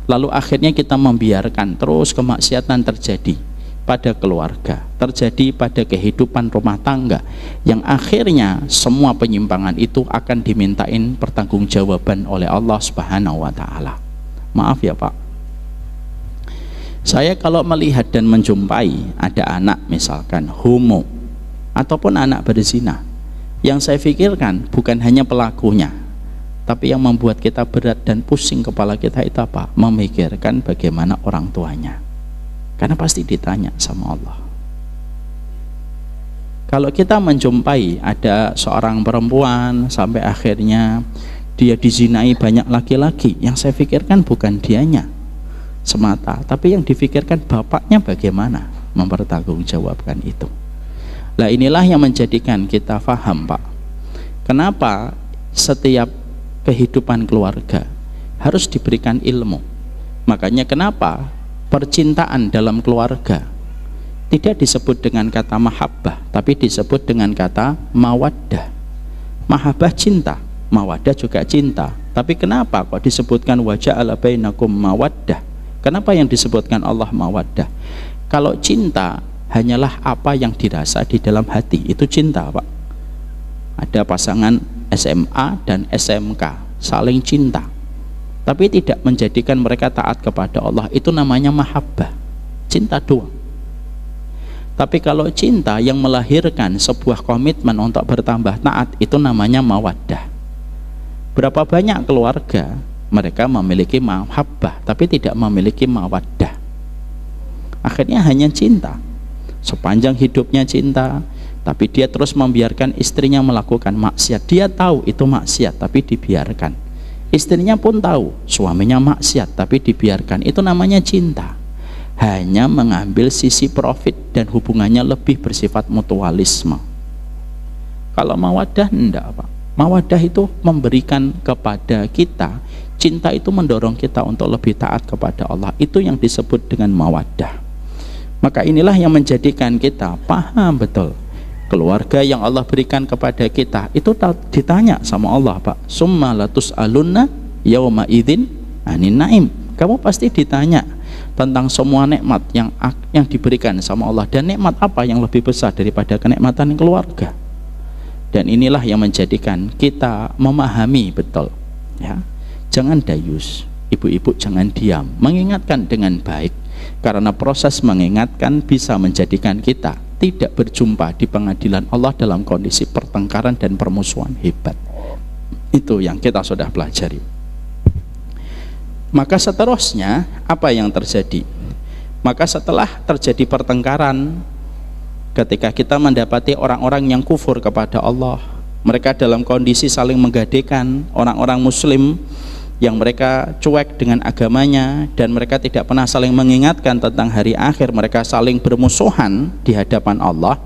lalu akhirnya kita membiarkan terus kemaksiatan terjadi pada keluarga, terjadi pada kehidupan rumah tangga, yang akhirnya semua penyimpangan itu akan dimintain pertanggungjawaban oleh Allah Subhanahu wa Ta'ala. Maaf ya, Pak, saya kalau melihat dan menjumpai ada anak misalkan homo ataupun anak berzina, yang saya pikirkan bukan hanya pelakunya, tapi yang membuat kita berat dan pusing kepala kita itu apa? Memikirkan bagaimana orang tuanya. Karena pasti ditanya sama Allah. Kalau kita menjumpai ada seorang perempuan sampai akhirnya dia dizinai banyak laki-laki, yang saya pikirkan bukan dianya semata, tapi yang difikirkan bapaknya bagaimana mempertanggungjawabkan itu. Nah, inilah yang menjadikan kita faham, Pak, kenapa setiap kehidupan keluarga harus diberikan ilmu. Makanya kenapa percintaan dalam keluarga tidak disebut dengan kata mahabbah, tapi disebut dengan kata mawaddah. Mahabbah cinta, mawaddah juga cinta. Tapi kenapa kok disebutkan waja'ala bainakum mawaddah? Kenapa yang disebutkan Allah mawaddah? Kalau cinta hanyalah apa yang dirasa di dalam hati, itu cinta, Pak. Ada pasangan SMA dan SMK saling cinta, tapi tidak menjadikan mereka taat kepada Allah, itu namanya mahabbah, cinta doang. Tapi kalau cinta yang melahirkan sebuah komitmen untuk bertambah taat, itu namanya mawaddah. Berapa banyak keluarga mereka memiliki mahabbah tapi tidak memiliki mawaddah, akhirnya hanya cinta, sepanjang hidupnya cinta, tapi dia terus membiarkan istrinya melakukan maksiat. Dia tahu itu maksiat tapi dibiarkan. Istrinya pun tahu suaminya maksiat tapi dibiarkan. Itu namanya cinta, hanya mengambil sisi profit dan hubungannya lebih bersifat mutualisme. Kalau mawaddah enggak, Pak. Mawaddah itu memberikan kepada kita, cinta itu mendorong kita untuk lebih taat kepada Allah. Itu yang disebut dengan mawaddah. Maka inilah yang menjadikan kita paham betul, keluarga yang Allah berikan kepada kita itu ditanya sama Allah, Pak, summa latus'alunna yauma idzin anin naim. Kamu pasti ditanya tentang semua nikmat yang diberikan sama Allah, dan nikmat apa yang lebih besar daripada kenikmatan keluarga. Dan inilah yang menjadikan kita memahami betul, ya. Jangan dayus, ibu-ibu jangan diam, mengingatkan dengan baik, karena proses mengingatkan bisa menjadikan kita tidak berjumpa di pengadilan Allah dalam kondisi pertengkaran dan permusuhan hebat. Itu yang kita sudah pelajari. Maka seterusnya apa yang terjadi? Maka setelah terjadi pertengkaran, ketika kita mendapati orang-orang yang kufur kepada Allah, mereka dalam kondisi saling menggadekan, orang-orang muslim yang mereka cuek dengan agamanya dan mereka tidak pernah saling mengingatkan tentang hari akhir, mereka saling bermusuhan di hadapan Allah.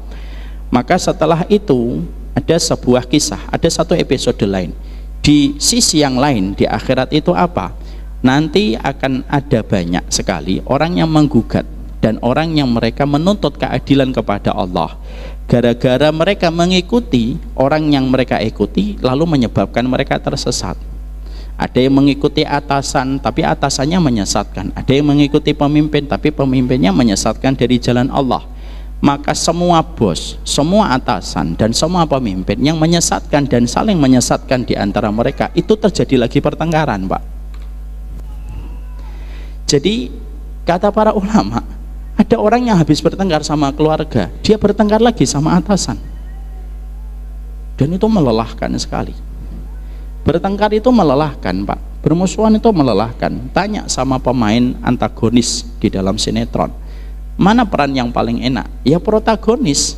Maka setelah itu ada sebuah kisah, ada satu episode lain. Di sisi yang lain, di akhirat itu apa? Nanti akan ada banyak sekali orang yang menggugat dan orang yang mereka menuntut keadilan kepada Allah. Gara-gara mereka mengikuti orang yang mereka ikuti, lalu menyebabkan mereka tersesat. Ada yang mengikuti atasan, tapi atasannya menyesatkan. Ada yang mengikuti pemimpin, tapi pemimpinnya menyesatkan dari jalan Allah. Maka semua bos, semua atasan, dan semua pemimpin yang menyesatkan dan saling menyesatkan di antara mereka, itu terjadi lagi pertengkaran, Pak. Jadi, kata para ulama, ada orang yang habis bertengkar sama keluarga, dia bertengkar lagi sama atasan. Dan itu melelahkan sekali. Bertengkar itu melelahkan, Pak. Bermusuhan itu melelahkan. Tanya sama pemain antagonis di dalam sinetron, mana peran yang paling enak? Ya protagonis.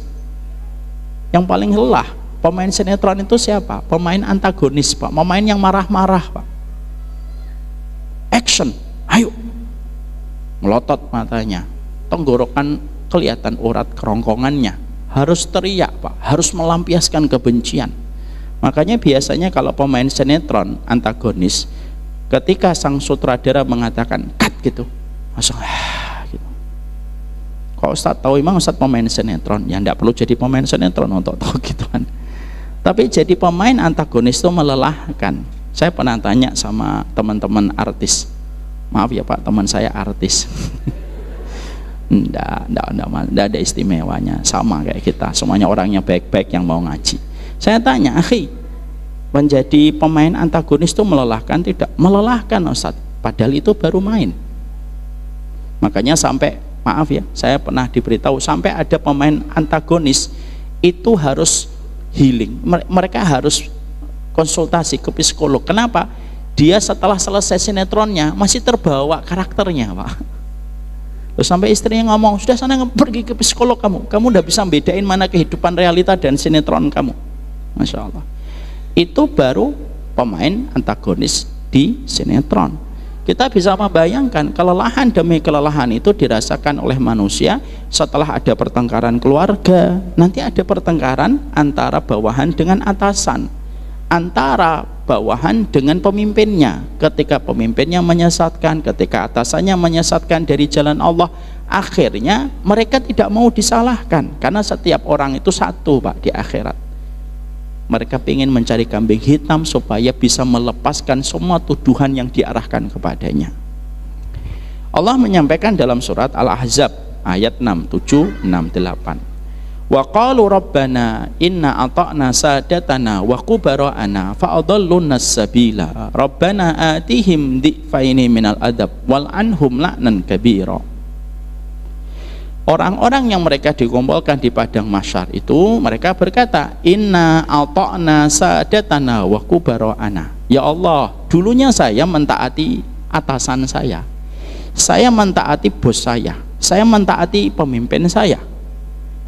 Yang paling lelah pemain sinetron itu siapa? Pemain antagonis, Pak. Pemain yang marah-marah, Pak. Action, ayo. Melotot matanya, tenggorokan kelihatan urat kerongkongannya, harus teriak, Pak. Harus melampiaskan kebencian. Makanya biasanya kalau pemain sinetron antagonis, ketika sang sutradara mengatakan cut gitu, langsung gitu. Kalau Ustadz tahu, memang Ustadz pemain sinetron, ya tidak perlu jadi pemain sinetron untuk tahu gituan. Tapi jadi pemain antagonis itu melelahkan. Saya pernah tanya sama teman-teman artis, maaf ya Pak, teman saya artis. Enggak ada istimewanya, sama kayak kita, semuanya orangnya baik-baik yang mau ngaji. Saya tanya, akhi, menjadi pemain antagonis itu melelahkan? Tidak melelahkan, Ustaz, padahal itu baru main. Makanya sampai, maaf ya, saya pernah diberitahu sampai ada pemain antagonis itu harus healing, mereka harus konsultasi ke psikolog. Kenapa? Dia setelah selesai sinetronnya masih terbawa karakternya, Pak. Terus sampai istrinya ngomong, sudah sana pergi ke psikolog, kamu udah bisa bedain mana kehidupan realita dan sinetron kamu. Masya Allah. Itu baru pemain antagonis di sinetron. Kita bisa membayangkan kelelahan demi kelelahan itu dirasakan oleh manusia setelah ada pertengkaran keluarga. Nanti ada pertengkaran antara bawahan dengan atasan, antara bawahan dengan pemimpinnya. Ketika pemimpinnya menyesatkan, ketika atasannya menyesatkan dari jalan Allah, akhirnya mereka tidak mau disalahkan, karena setiap orang itu satu, Pak, di akhirat. Mereka ingin mencari kambing hitam supaya bisa melepaskan semua tuduhan yang diarahkan kepadanya. Allah menyampaikan dalam surat Al-Ahzab ayat 67, 68. Wa qalu rabbana inna ata'na sadatana wa kubara'ana fa'adalluna as-sabila rabbana atihim dhi'faini minal adab wal anhum la'nan kabira. Orang-orang yang mereka dikumpulkan di padang mahsyar itu, mereka berkata, inna ata'na sadatana wa kubara'ana. Ya Allah, dulunya saya mentaati atasan saya mentaati bos saya mentaati pemimpin saya.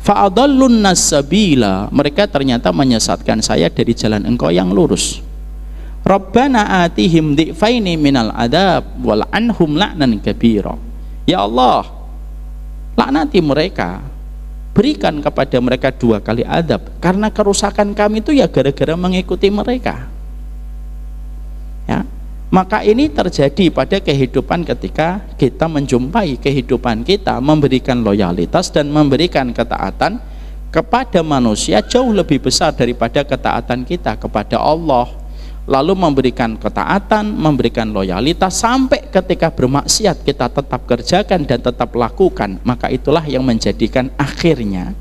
Fa'adallun nas-sabila, mereka ternyata menyesatkan saya dari jalan Engkau yang lurus. Rabbana atihim dhi'faini minal adab wal anhum la'nan kabira. Ya Allah, laknati mereka, berikan kepada mereka 2 kali adab, karena kerusakan kami itu ya gara-gara mengikuti mereka. Ya, maka ini terjadi pada kehidupan ketika kita menjumpai kehidupan kita memberikan loyalitas dan memberikan ketaatan kepada manusia jauh lebih besar daripada ketaatan kita kepada Allah. Lalu memberikan ketaatan, memberikan loyalitas, sampai ketika bermaksiat kita tetap kerjakan dan tetap lakukan. Maka itulah yang menjadikan akhirnya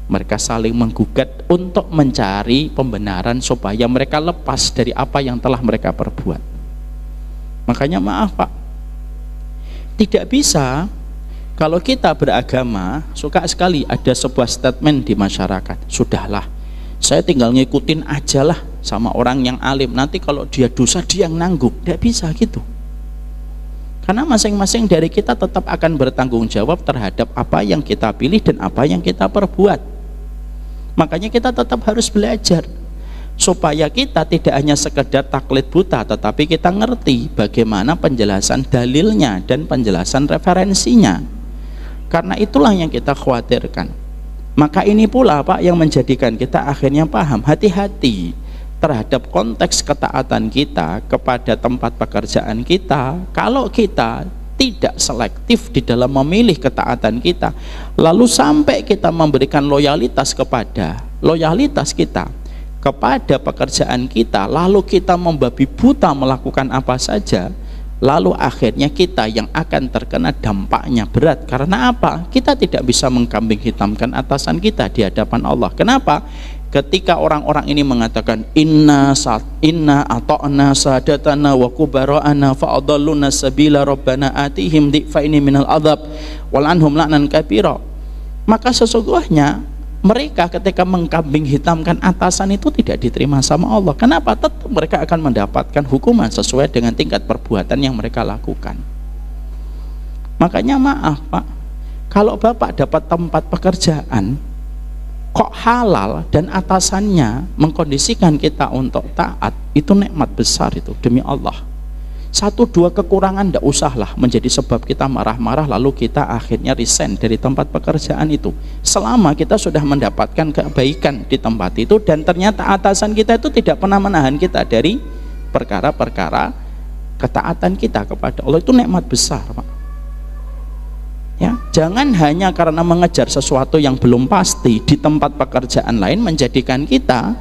mereka saling menggugat untuk mencari pembenaran supaya mereka lepas dari apa yang telah mereka perbuat. Makanya maaf Pak, tidak bisa. Kalau kita beragama, suka sekali ada sebuah statement di masyarakat, sudahlah, saya tinggal ngikutin aja lah sama orang yang alim, nanti kalau dia dosa dia yang nanggung. Tidak bisa gitu, karena masing-masing dari kita tetap akan bertanggung jawab terhadap apa yang kita pilih dan apa yang kita perbuat. Makanya kita tetap harus belajar, supaya kita tidak hanya sekedar taklid buta, tetapi kita ngerti bagaimana penjelasan dalilnya dan penjelasan referensinya. Karena itulah yang kita khawatirkan. Maka ini pula Pak yang menjadikan kita akhirnya paham, hati-hati terhadap konteks ketaatan kita kepada tempat pekerjaan kita. Kalau kita tidak selektif di dalam memilih ketaatan kita, lalu sampai kita memberikan loyalitas kita kepada pekerjaan kita, lalu kita membabi buta melakukan apa saja, lalu akhirnya kita yang akan terkena dampaknya berat. Karena apa? Kita tidak bisa mengkambing hitamkan atasan kita di hadapan Allah. Kenapa? Ketika orang-orang ini mengatakan inna ata'na sadatana wa kubara'ana fa'adalluna sabila rabbana atihim di'faini minal adhab wal'anhum la'nan kabira, maka sesungguhnya mereka ketika mengkambing hitamkan atasan itu tidak diterima sama Allah. Kenapa? Tetap mereka akan mendapatkan hukuman sesuai dengan tingkat perbuatan yang mereka lakukan. Makanya maaf Pak, kalau Bapak dapat tempat pekerjaan kok halal dan atasannya mengkondisikan kita untuk taat, itu nikmat besar itu, demi Allah. Satu dua kekurangan tidak usahlah menjadi sebab kita marah-marah lalu kita akhirnya resign dari tempat pekerjaan itu. Selama kita sudah mendapatkan kebaikan di tempat itu dan ternyata atasan kita itu tidak pernah menahan kita dari perkara-perkara ketaatan kita kepada Allah, itu nikmat besar Pak. Ya, jangan hanya karena mengejar sesuatu yang belum pasti di tempat pekerjaan lain menjadikan kita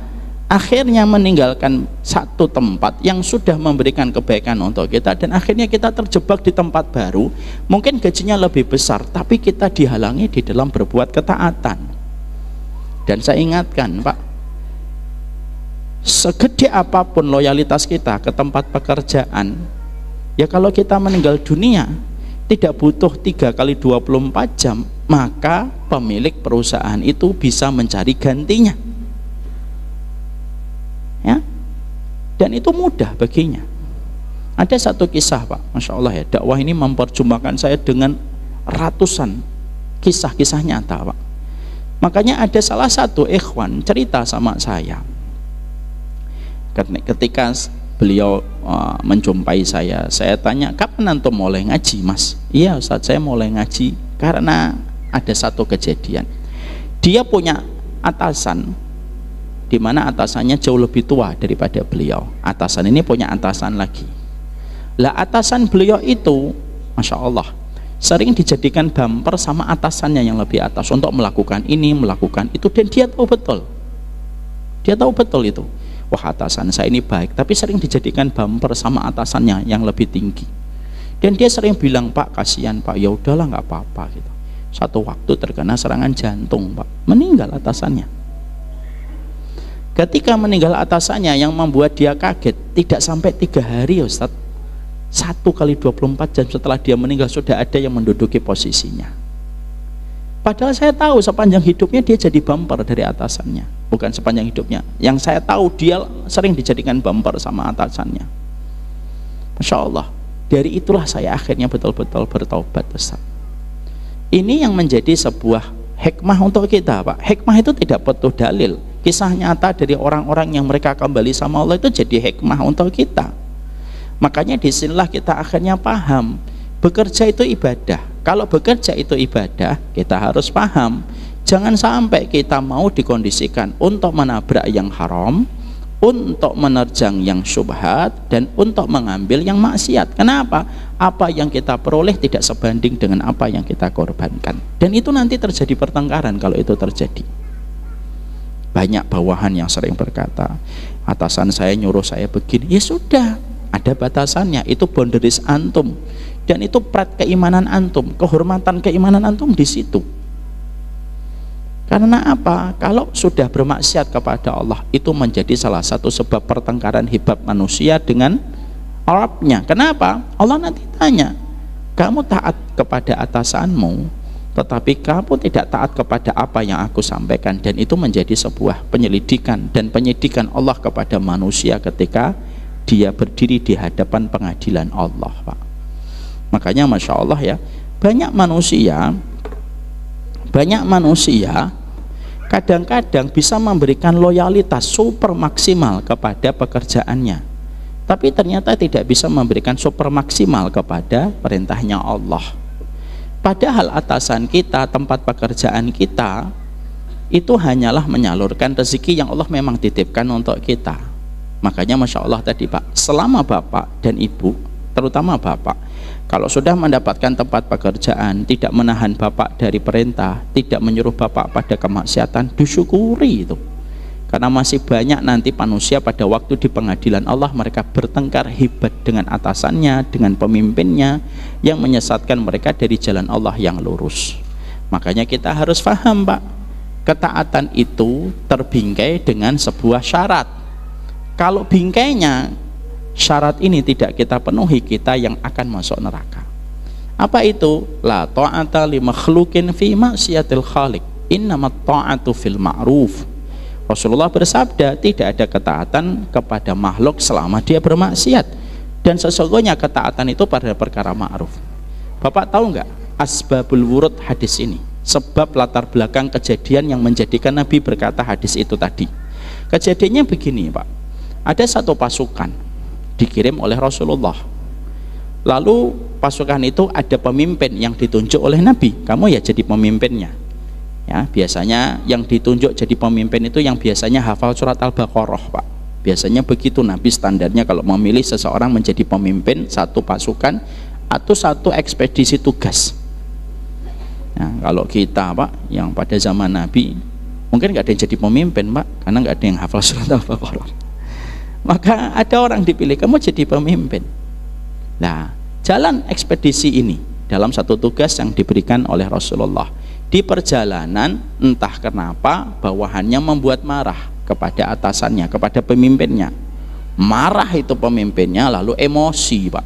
akhirnya meninggalkan satu tempat yang sudah memberikan kebaikan untuk kita, dan akhirnya kita terjebak di tempat baru, mungkin gajinya lebih besar tapi kita dihalangi di dalam berbuat ketaatan. Dan saya ingatkan Pak, segede apapun loyalitas kita ke tempat pekerjaan, ya kalau kita meninggal dunia tidak butuh 3 kali 24 jam, maka pemilik perusahaan itu bisa mencari gantinya. Ya, dan itu mudah baginya. Ada satu kisah Pak, Masya Allah ya, dakwah ini memperjumpakan saya dengan ratusan kisah-kisah nyata Pak. Makanya ada salah satu ikhwan cerita sama saya ketika beliau menjumpai saya tanya, kapan antum mulai ngaji Mas? Iya Ustaz, saya mulai ngaji karena ada satu kejadian. Dia punya atasan di mana atasannya jauh lebih tua daripada beliau. Atasan ini punya atasan lagi. Lah atasan beliau itu, Masya Allah, sering dijadikan bumper sama atasannya yang lebih atas untuk melakukan ini, melakukan itu, dan dia tahu betul. Dia tahu betul itu. Wah, atasan saya ini baik, tapi sering dijadikan bumper sama atasannya yang lebih tinggi. Dan dia sering bilang, Pak, kasihan Pak, ya udahlah nggak apa-apa gitu. Satu waktu terkena serangan jantung Pak, meninggal atasannya. Ketika meninggal atasannya yang membuat dia kaget, tidak sampai 3 hari Ustaz, 1 kali 24 jam setelah dia meninggal sudah ada yang menduduki posisinya. Padahal saya tahu sepanjang hidupnya dia jadi bumper dari atasannya. Bukan sepanjang hidupnya, yang saya tahu dia sering dijadikan bumper sama atasannya. Masya Allah, dari itulah saya akhirnya betul-betul bertaubat Ustaz. Ini yang menjadi sebuah hikmah untuk kita Pak. Hikmah itu tidak butuh dalil. Kisah nyata dari orang-orang yang mereka kembali sama Allah itu jadi hikmah untuk kita. Makanya disinilah kita akhirnya paham, bekerja itu ibadah. Kalau bekerja itu ibadah, kita harus paham, jangan sampai kita mau dikondisikan untuk menabrak yang haram, untuk menerjang yang syubhat, dan untuk mengambil yang maksiat. Kenapa? Apa yang kita peroleh tidak sebanding dengan apa yang kita korbankan, dan itu nanti terjadi pertengkaran kalau itu terjadi. Banyak bawahan yang sering berkata, atasan saya nyuruh saya begini, ya sudah, ada batasannya, itu boundaries antum, dan itu pride keimanan antum, kehormatan keimanan antum di situ. Karena apa? Kalau sudah bermaksiat kepada Allah, itu menjadi salah satu sebab pertengkaran hebat manusia dengan Arabnya. Kenapa? Allah nanti tanya, kamu taat kepada atasanmu, tetapi kamu tidak taat kepada apa yang aku sampaikan. Dan itu menjadi sebuah penyelidikan dan penyidikan Allah kepada manusia ketika dia berdiri di hadapan pengadilan Allah, Pak. Makanya Masya Allah ya, banyak manusia kadang-kadang bisa memberikan loyalitas super maksimal kepada pekerjaannya, tapi ternyata tidak bisa memberikan super maksimal kepada perintahnya Allah. Padahal atasan kita, tempat pekerjaan kita itu hanyalah menyalurkan rezeki yang Allah memang titipkan untuk kita. Makanya Masya Allah tadi Pak, selama Bapak dan Ibu, terutama Bapak, kalau sudah mendapatkan tempat pekerjaan, tidak menahan Bapak dari perintah, tidak menyuruh Bapak pada kemaksiatan, disyukuri itu. Karena masih banyak nanti manusia pada waktu di pengadilan Allah, mereka bertengkar hebat dengan atasannya, dengan pemimpinnya, yang menyesatkan mereka dari jalan Allah yang lurus. Makanya kita harus paham Pak, ketaatan itu terbingkai dengan sebuah syarat. Kalau bingkainya syarat ini tidak kita penuhi, kita yang akan masuk neraka. Apa itu? La ta'ata li makhlukin fi maksiatil khaliq, innamat ta'atu fil ma'ruf. Rasulullah bersabda, tidak ada ketaatan kepada makhluk selama dia bermaksiat, dan sesungguhnya ketaatan itu pada perkara ma'ruf. Bapak tahu nggak asbabul wurud hadis ini? Sebab latar belakang kejadian yang menjadikan Nabi berkata hadis itu tadi. Kejadiannya begini Pak, ada satu pasukan dikirim oleh Rasulullah. Lalu pasukan itu ada pemimpin yang ditunjuk oleh Nabi. Kamu ya jadi pemimpinnya. Ya, biasanya yang ditunjuk jadi pemimpin itu yang biasanya hafal surat Al-Baqarah, Pak. Biasanya begitu Nabi standarnya kalau memilih seseorang menjadi pemimpin satu pasukan atau satu ekspedisi tugas. Nah, kalau kita Pak yang pada zaman Nabi mungkin nggak ada yang jadi pemimpin Pak, karena nggak ada yang hafal surat Al-Baqarah. Maka ada orang dipilih, kamu jadi pemimpin. Nah, jalan ekspedisi ini dalam satu tugas yang diberikan oleh Rasulullah. Di perjalanan entah kenapa bawahannya membuat marah kepada atasannya, kepada pemimpinnya. Marah itu pemimpinnya, lalu emosi Pak.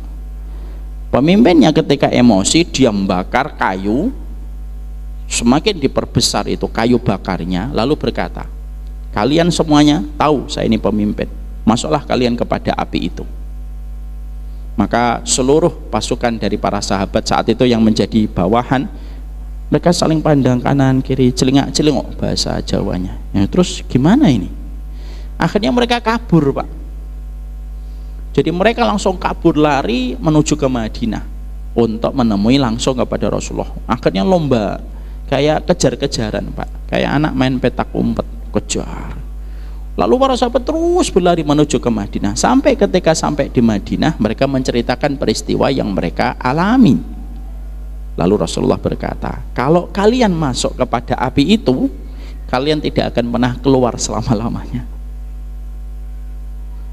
Pemimpinnya ketika emosi dia membakar kayu, semakin diperbesar itu kayu bakarnya, lalu berkata, kalian semuanya tahu saya ini pemimpin, masuklah kalian kepada api itu. Maka seluruh pasukan dari para sahabat saat itu yang menjadi bawahan, mereka saling pandang kanan kiri, celingak-celingok bahasa Jawanya. Ya, terus gimana ini? Akhirnya mereka kabur Pak. Jadi mereka langsung kabur lari menuju ke Madinah untuk menemui langsung kepada Rasulullah. Akhirnya lomba, kayak kejar-kejaran Pak, kayak anak main petak umpet, kejar. Lalu para sahabat terus berlari menuju ke Madinah. Sampai ketika sampai di Madinah, mereka menceritakan peristiwa yang mereka alami. Lalu Rasulullah berkata, kalau kalian masuk kepada api itu, kalian tidak akan pernah keluar selama-lamanya.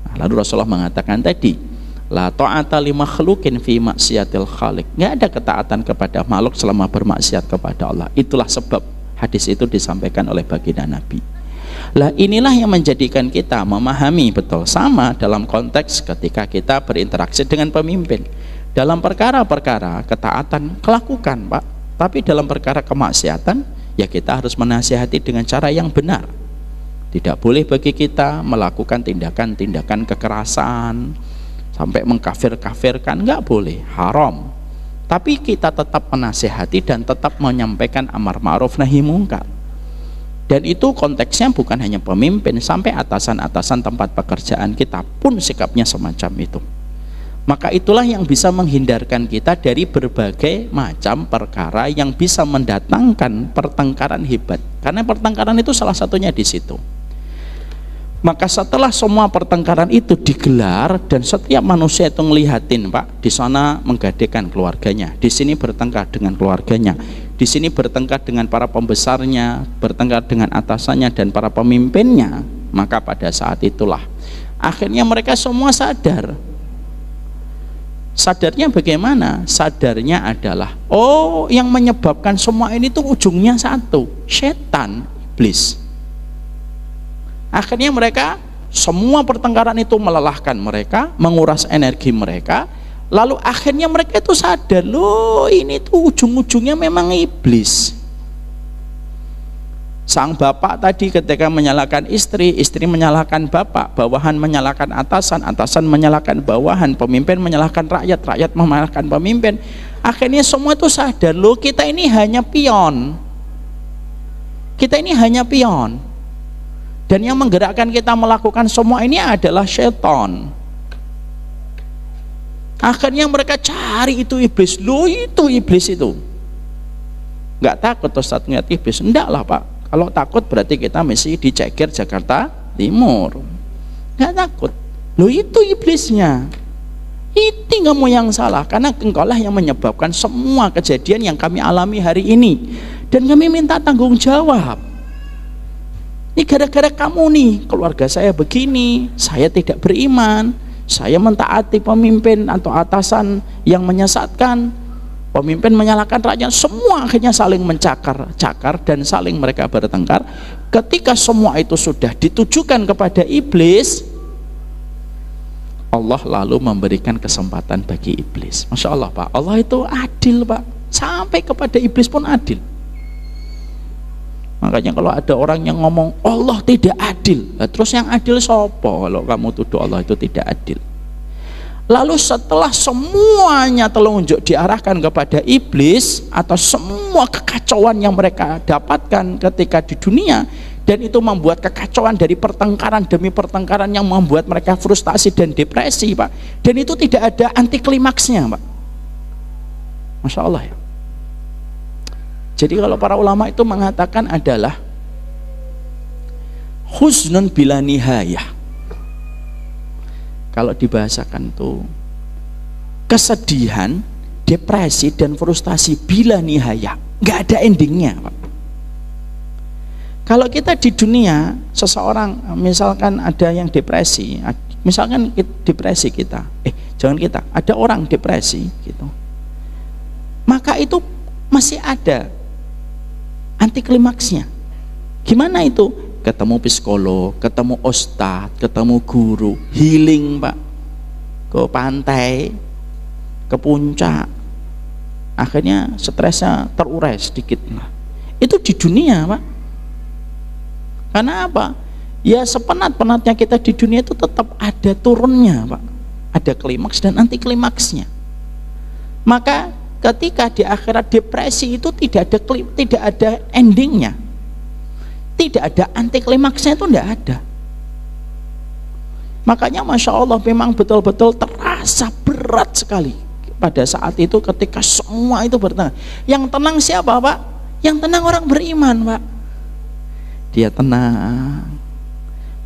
Nah, lalu Rasulullah mengatakan tadi, la ta'ata li makhlukin fi maksiatil khaliq. Nggak ada ketaatan kepada makhluk selama bermaksiat kepada Allah. Itulah sebab hadis itu disampaikan oleh baginda Nabi. Lah inilah yang menjadikan kita memahami betul, sama dalam konteks ketika kita berinteraksi dengan pemimpin. Dalam perkara-perkara ketaatan lakukan Pak, tapi dalam perkara kemaksiatan ya kita harus menasihati dengan cara yang benar. Tidak boleh bagi kita melakukan tindakan-tindakan kekerasan sampai mengkafir-kafirkan, nggak boleh, haram. Tapi kita tetap menasihati dan tetap menyampaikan amar ma'ruf nahi mungkar. Dan itu konteksnya bukan hanya pemimpin, sampai atasan-atasan tempat pekerjaan kita pun sikapnya semacam itu. Maka itulah yang bisa menghindarkan kita dari berbagai macam perkara yang bisa mendatangkan pertengkaran hebat. Karena pertengkaran itu salah satunya di situ. Maka setelah semua pertengkaran itu digelar dan setiap manusia itu ngelihatin Pak, di sana menggadekan keluarganya, di sini bertengkar dengan keluarganya, di sini bertengkar dengan para pembesarnya, bertengkar dengan atasannya dan para pemimpinnya, maka pada saat itulah akhirnya mereka semua sadar. Sadarnya bagaimana? Sadarnya adalah, oh yang menyebabkan semua ini tuh ujungnya satu, setan, iblis. Akhirnya mereka Semua pertengkaran itu melelahkan mereka, menguras energi mereka. Lalu akhirnya mereka itu sadar, loh ini tuh ujung-ujungnya memang iblis. Sang bapak tadi ketika menyalahkan istri, istri menyalahkan bapak, bawahan menyalahkan atasan, atasan menyalahkan bawahan, pemimpin menyalahkan rakyat, rakyat menyalahkan pemimpin. Akhirnya semua itu sadar, loh kita ini hanya pion. Kita ini hanya pion. Dan yang menggerakkan kita melakukan semua ini adalah setan. Akhirnya mereka cari itu iblis. Loh itu iblis itu. Nggak takut Ustaz ngeliat iblis? Enggak lah Pak. Kalau takut berarti kita mesti dicekir Jakarta Timur. Nggak takut. Loh itu iblisnya. Itu kamu yang salah. Karena engkaulah yang menyebabkan semua kejadian yang kami alami hari ini. Dan kami minta tanggung jawab. Ini gara-gara kamu nih, keluarga saya begini, saya tidak beriman, saya mentaati pemimpin atau atasan yang menyesatkan, pemimpin menyalahkan rakyat, semua akhirnya saling mencakar dan saling mereka bertengkar. Ketika semua itu sudah ditujukan kepada iblis, Allah lalu memberikan kesempatan bagi iblis. Masya Allah Pak, Allah itu adil Pak, sampai kepada iblis pun adil. Makanya kalau ada orang yang ngomong Allah tidak adil, terus yang adil sopo kalau kamu tuduh Allah itu tidak adil? Lalu setelah semuanya telunjuk diarahkan kepada iblis, atau semua kekacauan yang mereka dapatkan ketika di dunia, dan itu membuat kekacauan dari pertengkaran demi pertengkaran yang membuat mereka frustasi dan depresi Pak, dan itu tidak ada anti klimaksnya Pak. Masya Allah ya. Jadi kalau para ulama itu mengatakan adalah husnun bila nihayah. Kalau dibahasakan itu kesedihan, depresi dan frustasi bila nihayah, nggak ada endingnya Pak. Kalau kita di dunia, seseorang misalkan ada yang depresi, misalkan depresi kita, jangan kita, ada orang depresi gitu, maka itu masih ada anti klimaksnya. Gimana itu? Ketemu psikolog, ketemu ustadz, ketemu guru, healing Pak, ke pantai, ke puncak, akhirnya stresnya terurai sedikit lah. Itu di dunia Pak. Karena apa? Ya sepenat-penatnya kita di dunia itu tetap ada turunnya Pak, ada klimaks dan anti klimaksnya. Maka ketika di akhirat depresi itu tidak ada endingnya, tidak ada anti klimaksnya, itu tidak ada. Makanya Masya Allah memang betul-betul terasa berat sekali pada saat itu ketika semua itu bertenang. Yang tenang siapa Pak? Yang tenang orang beriman Pak. Dia tenang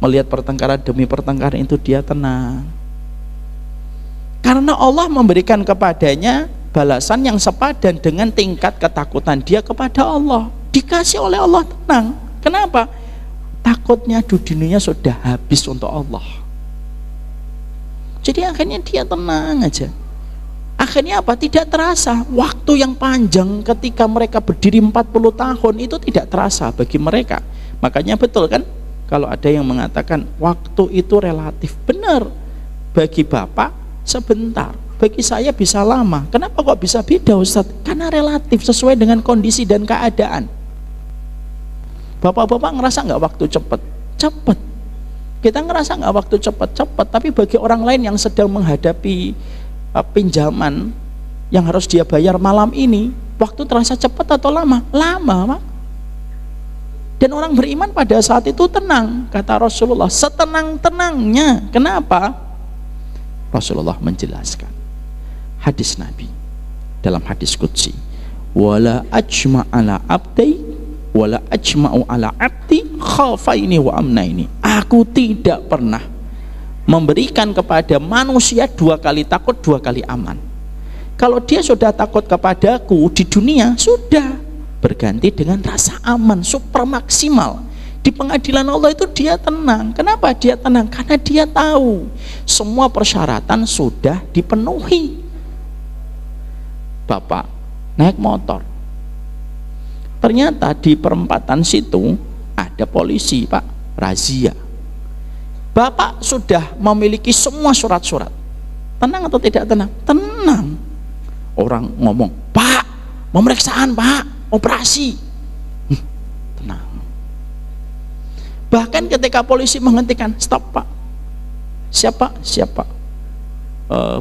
melihat pertengkaran demi pertengkaran itu, dia tenang karena Allah memberikan kepadanya balasan yang sepadan dengan tingkat ketakutan dia kepada Allah. Dikasih oleh Allah tenang. Kenapa? Takutnya dunia sudah habis untuk Allah. Jadi akhirnya dia tenang aja. Akhirnya apa? Tidak terasa waktu yang panjang ketika mereka berdiri 40 tahun itu tidak terasa bagi mereka. Makanya betul kan kalau ada yang mengatakan waktu itu relatif. Benar. Bagi Bapak sebentar, bagi saya bisa lama. Kenapa kok bisa beda Ustadz? Karena relatif sesuai dengan kondisi dan keadaan. Bapak-bapak ngerasa nggak waktu cepat? Cepat. Kita ngerasa nggak waktu cepat? Cepat. Tapi bagi orang lain yang sedang menghadapi pinjaman yang harus dia bayar malam ini, waktu terasa cepat atau lama? Lama Pak. Dan orang beriman pada saat itu tenang. Kata Rasulullah, setenang-tenangnya. Kenapa? Rasulullah menjelaskan hadis Nabi dalam hadis qudsi, wala ajma'ala abdi wala ajma'u ala abdi khaufaini wa amnaini. Aku tidak pernah memberikan kepada manusia 2 kali takut 2 kali aman. Kalau dia sudah takut kepadaku di dunia, sudah berganti dengan rasa aman super maksimal. Di pengadilan Allah itu dia tenang. Kenapa dia tenang? Karena dia tahu semua persyaratan sudah dipenuhi. Bapak naik motor, ternyata di perempatan situ ada polisi Pak, razia. Bapak sudah memiliki semua surat-surat. Tenang atau tidak tenang? Tenang. Orang ngomong, Pak, pemeriksaan Pak, operasi. Tenang. Bahkan ketika polisi menghentikan, stop Pak. Siapa?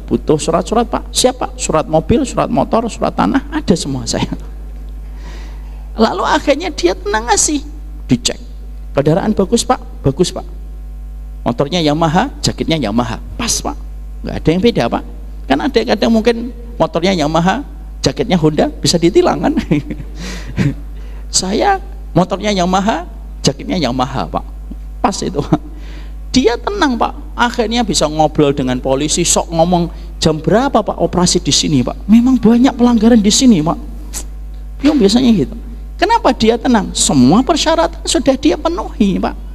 Butuh surat-surat Pak. Siapa? Surat mobil, surat motor, surat tanah, ada semua saya. Lalu akhirnya dia tenang ngasih, dicek. Kendaraan bagus Pak, bagus Pak. Motornya Yamaha, jaketnya Yamaha, pas Pak. Nggak ada yang beda Pak. Kan ada kadang mungkin motornya Yamaha, jaketnya Honda, bisa ditilang kan. Saya motornya Yamaha, jaketnya Yamaha Pak, pas itu Pak. Dia tenang Pak, akhirnya bisa ngobrol dengan polisi, sok ngomong jam berapa Pak operasi di sini Pak. Memang banyak pelanggaran di sini Pak. Yang biasanya gitu. Kenapa dia tenang? Semua persyaratan sudah dia penuhi Pak.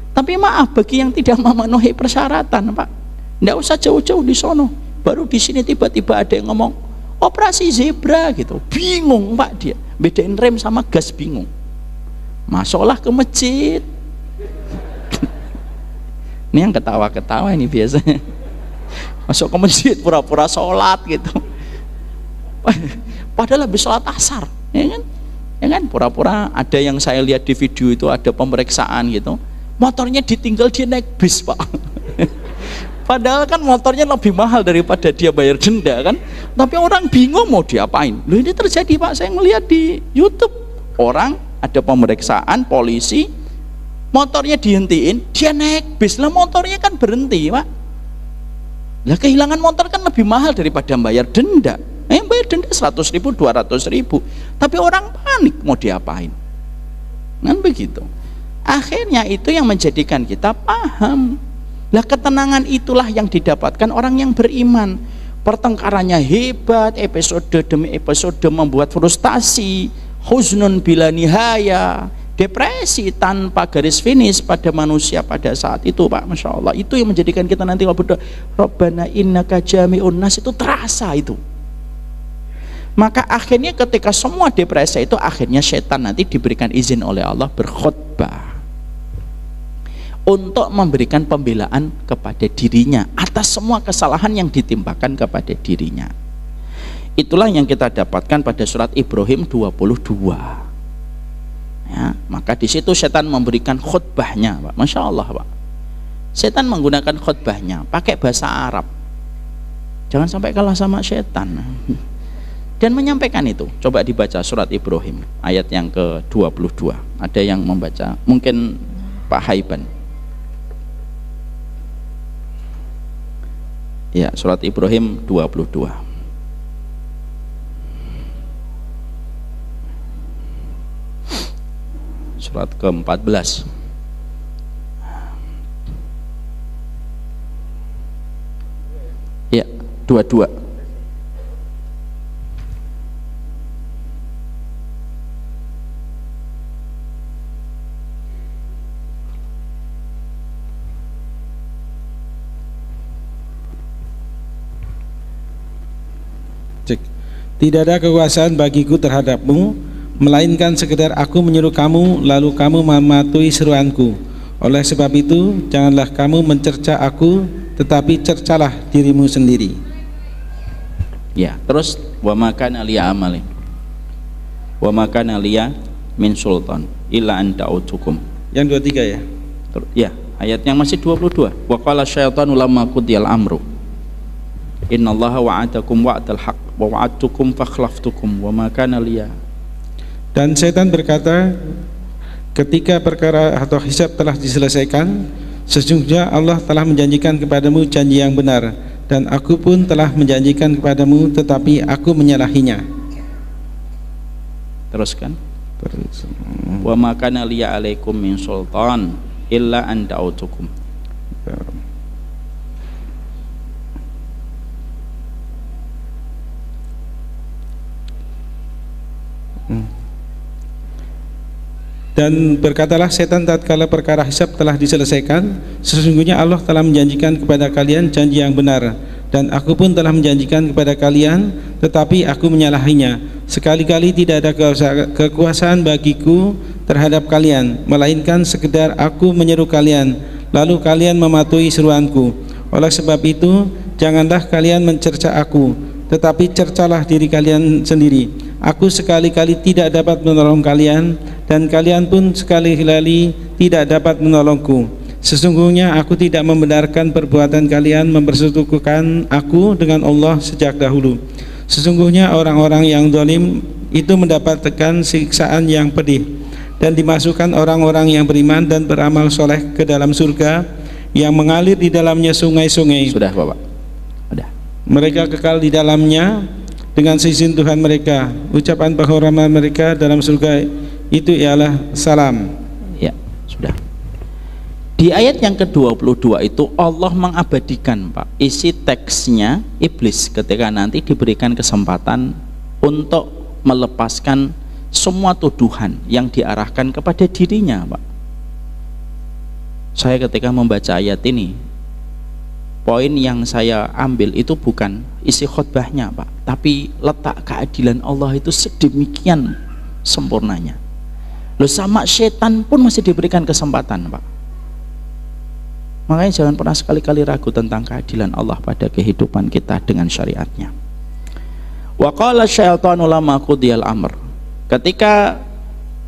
Tapi maaf bagi yang tidak memenuhi persyaratan Pak, tidak usah jauh-jauh di sono. Baru di sini tiba-tiba ada yang ngomong operasi zebra gitu, bingung Pak dia, bedain rem sama gas bingung. Masuklah ke masjid. Ini yang ketawa-ketawa ini biasanya. Masuk ke masjid pura-pura sholat gitu. Padahal habis sholat asar, ya kan? Pura-pura. Ada yang saya lihat di video itu ada pemeriksaan gitu. Motornya ditinggal dia naik bis Pak. Padahal kan motornya lebih mahal daripada dia bayar denda kan. Tapi orang bingung mau diapain. Loh ini terjadi Pak, saya melihat di YouTube. Orang ada pemeriksaan polisi, motornya dihentiin, dia naik bis. Lah motornya kan berhenti Pak. Lah kehilangan motor kan lebih mahal daripada bayar denda. Yang bayar denda 100.000, 200.000. Tapi orang panik mau diapain. Kan begitu. Akhirnya itu yang menjadikan kita paham. Lah ketenangan itulah yang didapatkan orang yang beriman. Pertengkarannya hebat, episode demi episode membuat frustasi, huznun bila nihaya, depresi tanpa garis finish pada manusia pada saat itu Pak. Masya Allah, itu yang menjadikan kita nanti kalau berdoa Rabbana innaka jami'un nas, itu terasa itu. Maka akhirnya ketika semua depresi itu, akhirnya setan nanti diberikan izin oleh Allah berkhutbah untuk memberikan pembelaan kepada dirinya atas semua kesalahan yang ditimpakan kepada dirinya. Itulah yang kita dapatkan pada surat Ibrahim 22. Ya, maka di situ setan memberikan khutbahnya Pak. Masya Allah Pak. Setan menggunakan khutbahnya pakai bahasa Arab. Jangan sampai kalah sama setan. Dan menyampaikan itu, coba dibaca surat Ibrahim ayat yang ke-22. Ada yang membaca, mungkin Pak Haiban. Ya, surat Ibrahim 22. Surat ke-14. Ya, 22. Tidak ada kekuasaan bagiku terhadapmu, melainkan sekedar aku menyuruh kamu, lalu kamu mematuhi seruanku. Oleh sebab itu, janganlah kamu mencerca aku, tetapi cercalah dirimu sendiri. Ya, terus wa makana liya amali, wa makana liya min sultan illa an ta'utukum. Yang 23 ya? Ya, ayat yang masih 22. Wa qala syaitanu lamma qudiyal amru innallaha wa'adakum wa'dal haqq wa wa'adtukum fakhlaftukum wa ma kana liya. Dan setan berkata, ketika perkara atau hisab telah diselesaikan, sesungguhnya Allah telah menjanjikan kepadamu janji yang benar, dan aku pun telah menjanjikan kepadamu, tetapi aku menyalahinya. Teruskan. Wa ma kana liya alaikum min sultan illa an da'utukum. Dan berkatalah setan tatkala perkara hisab telah diselesaikan, sesungguhnya Allah telah menjanjikan kepada kalian janji yang benar, dan aku pun telah menjanjikan kepada kalian, tetapi aku menyalahinya. Sekali-kali tidak ada kekuasaan bagiku terhadap kalian, melainkan sekedar aku menyeru kalian, lalu kalian mematuhi seruanku. Oleh sebab itu, janganlah kalian mencerca aku, tetapi cercalah diri kalian sendiri. Aku sekali-kali tidak dapat menolong kalian, dan kalian pun sekali-kali tidak dapat menolongku. Sesungguhnya aku tidak membenarkan perbuatan kalian mempersekutukan aku dengan Allah sejak dahulu. Sesungguhnya orang-orang yang zalim itu mendapatkan siksaan yang pedih, dan dimasukkan orang-orang yang beriman dan beramal soleh ke dalam surga yang mengalir di dalamnya sungai-sungai. Sudah Bapak? Sudah. Mereka kekal di dalamnya dengan seizin Tuhan mereka. Ucapan penghormatan mereka dalam surga itu ialah salam. Ya, sudah. Di ayat yang ke-22 itu Allah mengabadikan Pak isi teksnya iblis ketika nanti diberikan kesempatan untuk melepaskan semua tuduhan yang diarahkan kepada dirinya Pak. Saya ketika membaca ayat ini, poin yang saya ambil itu bukan isi khutbahnya Pak, tapi letak keadilan Allah itu sedemikian sempurnanya. Loh, sama setan pun masih diberikan kesempatan Pak. Makanya jangan pernah sekali-kali ragu tentang keadilan Allah pada kehidupan kita dengan syariatnya. Wa qala syaitanu lamma qudiyal amr. Ketika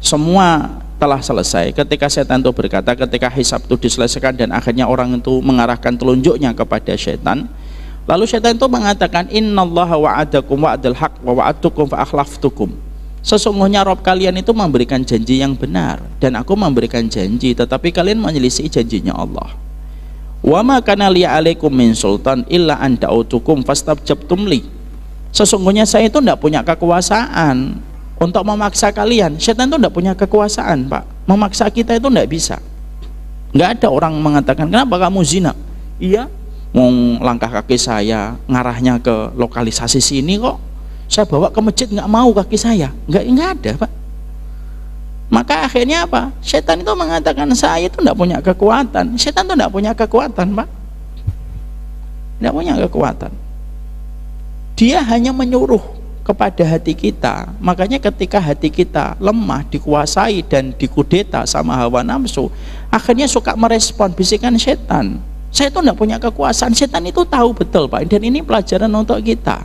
semua telah selesai, ketika setan itu berkata, ketika hisab itu diselesaikan dan akhirnya orang itu mengarahkan telunjuknya kepada setan, lalu setan itu mengatakan, innallaha wa'adakum wa'adal haq wa wa'adtukum fa akhlaftukum. Sesungguhnya Rabb kalian itu memberikan janji yang benar, dan aku memberikan janji, tetapi kalian menyelisih janjinya Allah. Wa ma kana li 'alaikum min sultan illa an da'utukum fastabjabtum li. Sesungguhnya saya itu tidak punya kekuasaan untuk memaksa kalian. Setan itu tidak punya kekuasaan Pak, memaksa kita itu tidak bisa. Nggak ada orang mengatakan, kenapa kamu zina? Iya, mau langkah kaki saya ngarahnya ke lokalisasi sini kok, saya bawa ke masjid nggak mau kaki saya. Nggak ada Pak. Maka akhirnya apa? Setan itu mengatakan saya itu tidak punya kekuatan. Setan itu tidak punya kekuatan Pak, tidak punya kekuatan. Dia hanya menyuruh kepada hati kita. Makanya ketika hati kita lemah, dikuasai dan dikudeta sama hawa nafsu, akhirnya suka merespon bisikan setan. Saya itu tidak punya kekuasaan. Setan itu tahu betul Pak, dan ini pelajaran untuk kita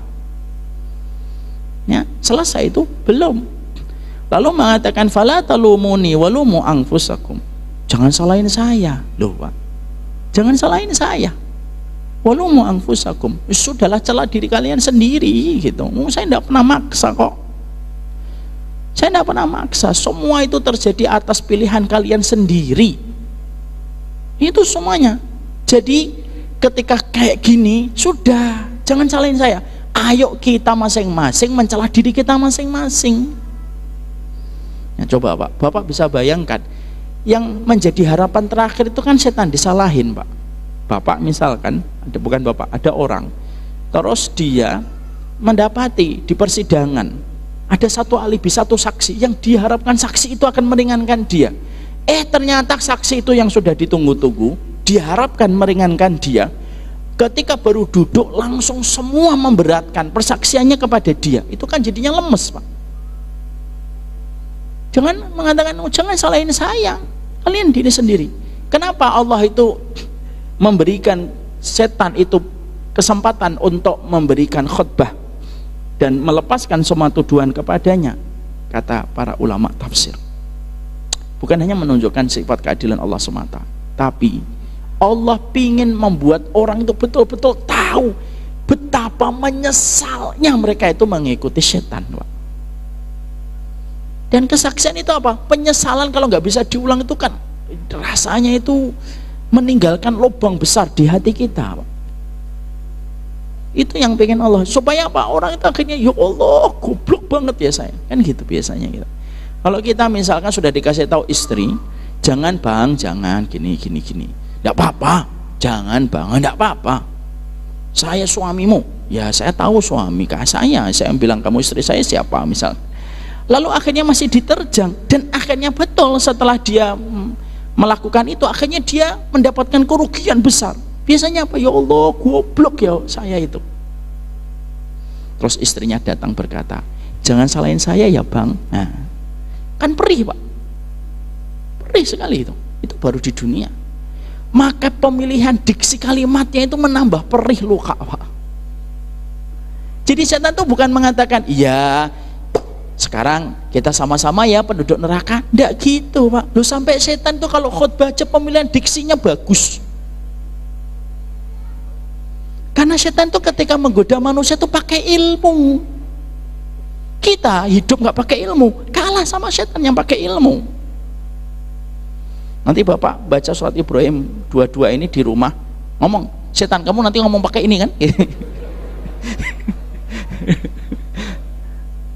ya. Selesai itu belum. Lalu mengatakan fala talumuni walumu anfusakum. Jangan salahin saya. Loh Pak, jangan salahin saya. Walumu anfusakum. Sudahlah, celah diri kalian sendiri gitu. Saya tidak pernah maksa kok. Saya tidak pernah maksa. Semua itu terjadi atas pilihan kalian sendiri. Itu semuanya. Jadi ketika kayak gini, sudah, jangan salahin saya. Ayo kita masing-masing mencela diri kita masing-masing. Ya, coba Pak, Bapak bisa bayangkan yang menjadi harapan terakhir itu kan setan disalahin Pak. Bapak misalkan, bukan Bapak, ada orang, terus dia mendapati di persidangan ada satu alibi, satu saksi yang diharapkan saksi itu akan meringankan dia. Ternyata saksi itu yang sudah ditunggu-tunggu, diharapkan meringankan dia, ketika baru duduk langsung semua memberatkan persaksiannya kepada dia. Itu kan jadinya lemes Pak. Jangan mengatakan, jangan salahin saya, kalian diri sendiri. Kenapa Allah itu memberikan setan itu kesempatan untuk memberikan khutbah dan melepaskan semua tuduhan kepadanya? Kata para ulama tafsir, bukan hanya menunjukkan sifat keadilan Allah semata, tapi Allah ingin membuat orang itu betul-betul tahu betapa menyesalnya mereka itu mengikuti setan Pak. Dan kesaksian itu apa? Penyesalan kalau nggak bisa diulang itu kan rasanya itu meninggalkan lubang besar di hati kita Pak. Itu yang pengen Allah, supaya apa? Orang itu akhirnya, ya Allah, goblok banget ya saya. Kan gitu biasanya gitu. Kalau kita misalkan sudah dikasih tahu istri, jangan Bang, jangan gini. Enggak apa-apa. Jangan Bang, enggak apa-apa. Saya suamimu. Ya saya tahu suami saya bilang kamu istri saya siapa misal. Lalu akhirnya masih diterjang, dan akhirnya betul setelah dia melakukan itu, akhirnya dia mendapatkan kerugian besar. Biasanya apa? Ya Allah, goblok ya saya itu. Terus istrinya datang berkata, jangan salahin saya ya Bang. Nah, kan perih Pak. perih sekali itu baru di dunia. Maka pemilihan diksi kalimatnya itu menambah perih luka, Pak. Jadi setan itu bukan mengatakan, iya sekarang kita sama-sama ya penduduk neraka, ndak gitu, Pak. Loh, sampai setan tuh kalau khutbah aja pemilihan diksinya bagus. Karena setan tuh ketika menggoda manusia tuh pakai ilmu. Kita hidup nggak pakai ilmu, kalah sama setan yang pakai ilmu. Nanti Bapak baca surat Ibrahim 22 ini di rumah, ngomong, setan kamu nanti ngomong pakai ini kan?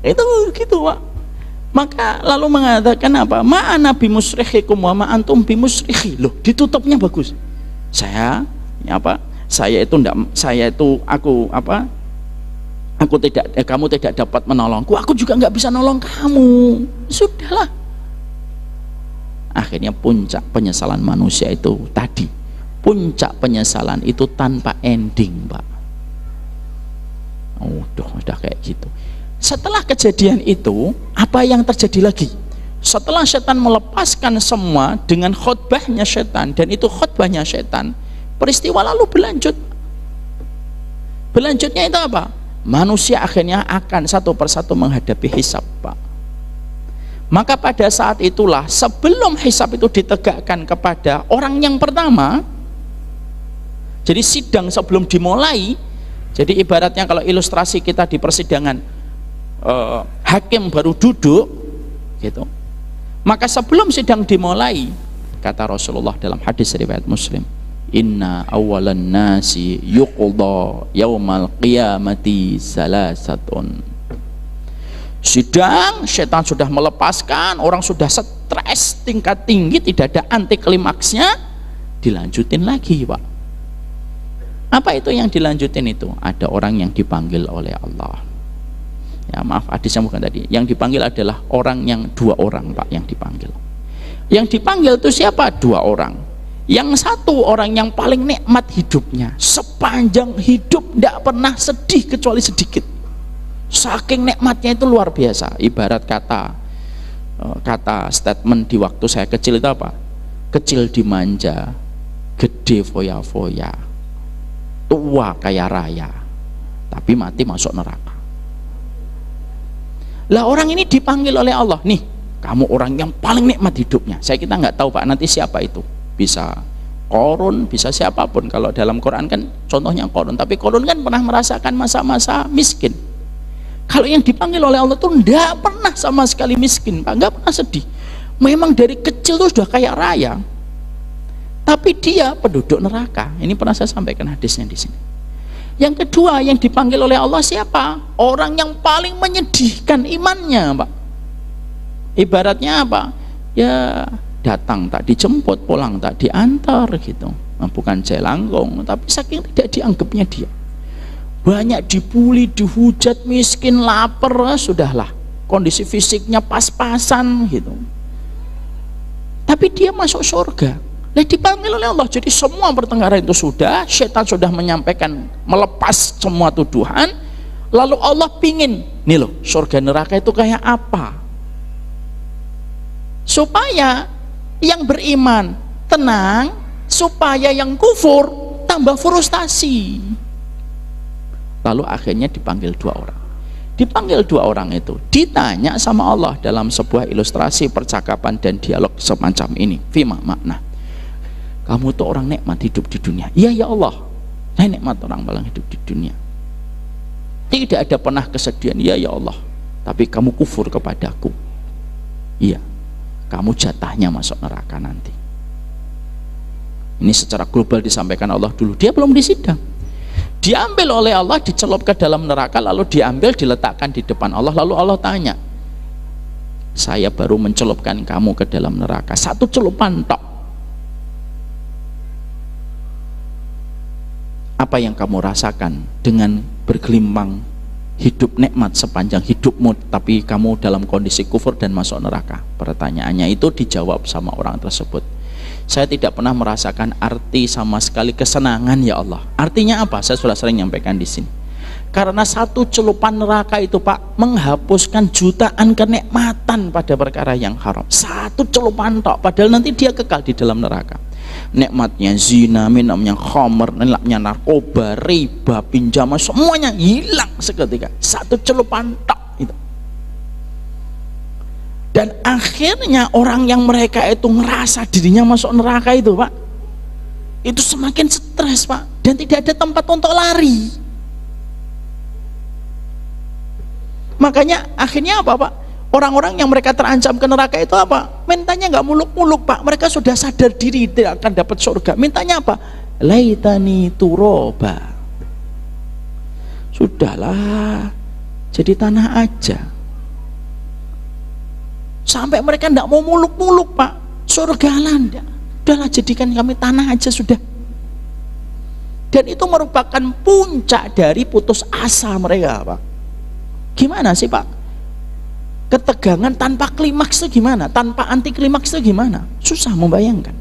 Itu gitu, Pak. Maka lalu mengatakan apa? Ma'ana bimusrikhikum wa ma'antum bimusrikhi. Loh, ditutupnya bagus. Saya kamu tidak dapat menolongku, aku juga nggak bisa nolong kamu. Sudahlah. Akhirnya puncak penyesalan manusia itu tadi, puncak penyesalan itu tanpa ending, Pak. Udah kayak gitu. Setelah kejadian itu, apa yang terjadi lagi? Setelah setan melepaskan semua dengan khutbahnya setan, dan itu khutbahnya setan, peristiwa lalu berlanjut. Berlanjutnya itu apa? Manusia akhirnya akan satu persatu menghadapi hisab, Pak. Maka pada saat itulah, sebelum hisab itu ditegakkan kepada orang yang pertama, jadi sidang sebelum dimulai, jadi ibaratnya kalau ilustrasi kita di persidangan, hakim baru duduk gitu, maka sebelum sidang dimulai, kata Rasulullah dalam hadis riwayat Muslim, inna awalan nasi yuqda yaumal qiyamati salasatun. Sidang, setan sudah melepaskan, orang sudah stres tingkat tinggi, tidak ada anti klimaksnya, dilanjutin lagi, Pak. Apa itu yang dilanjutin itu? Ada orang yang dipanggil oleh Allah. Ya maaf, hadisnya bukan tadi. Yang dipanggil adalah dua orang, Pak, yang dipanggil. Yang dipanggil itu siapa? Dua orang. Yang satu orang yang paling nikmat hidupnya, sepanjang hidup tidak pernah sedih kecuali sedikit. Saking nikmatnya itu luar biasa. Ibarat kata statement di waktu saya kecil itu apa? Kecil dimanja, gede foya-foya, tua kaya raya, tapi mati masuk neraka. Lah orang ini dipanggil oleh Allah, nih kamu orang yang paling nikmat hidupnya. Kita nggak tahu, Pak, nanti siapa itu. Bisa Qarun, bisa siapapun. Kalau dalam Quran kan contohnya Qarun, tapi Qarun kan pernah merasakan masa-masa miskin. Kalau yang dipanggil oleh Allah tuh enggak pernah sama sekali miskin, Pak, enggak pernah sedih. Memang dari kecil tuh sudah kaya raya. Tapi dia penduduk neraka. Ini pernah saya sampaikan hadisnya di sini. Yang kedua yang dipanggil oleh Allah siapa? Orang yang paling menyedihkan imannya, Pak. Ibaratnya apa? Ya datang tak dijemput, pulang tak diantar gitu. Nah, bukan jelangkung, tapi saking tidak dianggapnya dia. Banyak dibully, dihujat, miskin, lapar, sudahlah. Kondisi fisiknya pas-pasan gitu. Tapi dia masuk surga. Dipanggil oleh Allah. Jadi semua pertengkaran itu sudah, setan sudah menyampaikan, melepas semua tuduhan. Lalu Allah pingin, nih loh, surga neraka itu kayak apa? Supaya yang beriman tenang, supaya yang kufur tambah frustasi. Lalu akhirnya dipanggil dua orang. Dipanggil dua orang itu, ditanya sama Allah dalam sebuah ilustrasi percakapan dan dialog semacam ini. Fima makna. Kamu tuh orang nikmat hidup di dunia. Iya ya Allah, saya nikmat orang paling hidup di dunia. Tidak ada pernah kesedihan. Iya ya Allah, tapi kamu kufur kepadaku. Iya, kamu jatahnya masuk neraka nanti. Ini secara global disampaikan Allah dulu. Dia belum disidang. Diambil oleh Allah, dicelup ke dalam neraka, lalu diambil, diletakkan di depan Allah. Lalu Allah tanya, saya baru mencelupkan kamu ke dalam neraka, satu celupan tok. Apa yang kamu rasakan dengan bergelimbang hidup nikmat sepanjang hidupmu, tapi kamu dalam kondisi kufur dan masuk neraka? Pertanyaannya itu dijawab sama orang tersebut, saya tidak pernah merasakan arti sama sekali kesenangan ya Allah. Artinya apa? Saya sudah sering nyampaikan di sini. Karena satu celupan neraka itu Pak menghapuskan jutaan kenikmatan pada perkara yang haram. Satu celupan tok, padahal nanti dia kekal di dalam neraka. Nikmatnya zina, minumnya khamr, nikmatnya narkoba, riba, pinjaman, semuanya hilang seketika. Satu celupan tok itu. Dan akhirnya orang yang mereka itu ngerasa dirinya masuk neraka itu Pak, itu semakin stres Pak, dan tidak ada tempat untuk lari. Makanya akhirnya apa Pak? Orang-orang yang mereka terancam ke neraka itu apa? Mintanya nggak muluk-muluk Pak. Mereka sudah sadar diri tidak akan dapat surga. Mintanya apa? Laitani turoba. Sudahlah, jadi tanah aja. Sampai mereka nggak mau muluk-muluk Pak. Surga landa. Udahlah, jadikan kami tanah aja sudah. Dan itu merupakan puncak dari putus asa mereka Pak. Gimana sih Pak? Ketegangan tanpa klimaks itu gimana? Tanpa anti klimaks itu gimana? Susah membayangkan.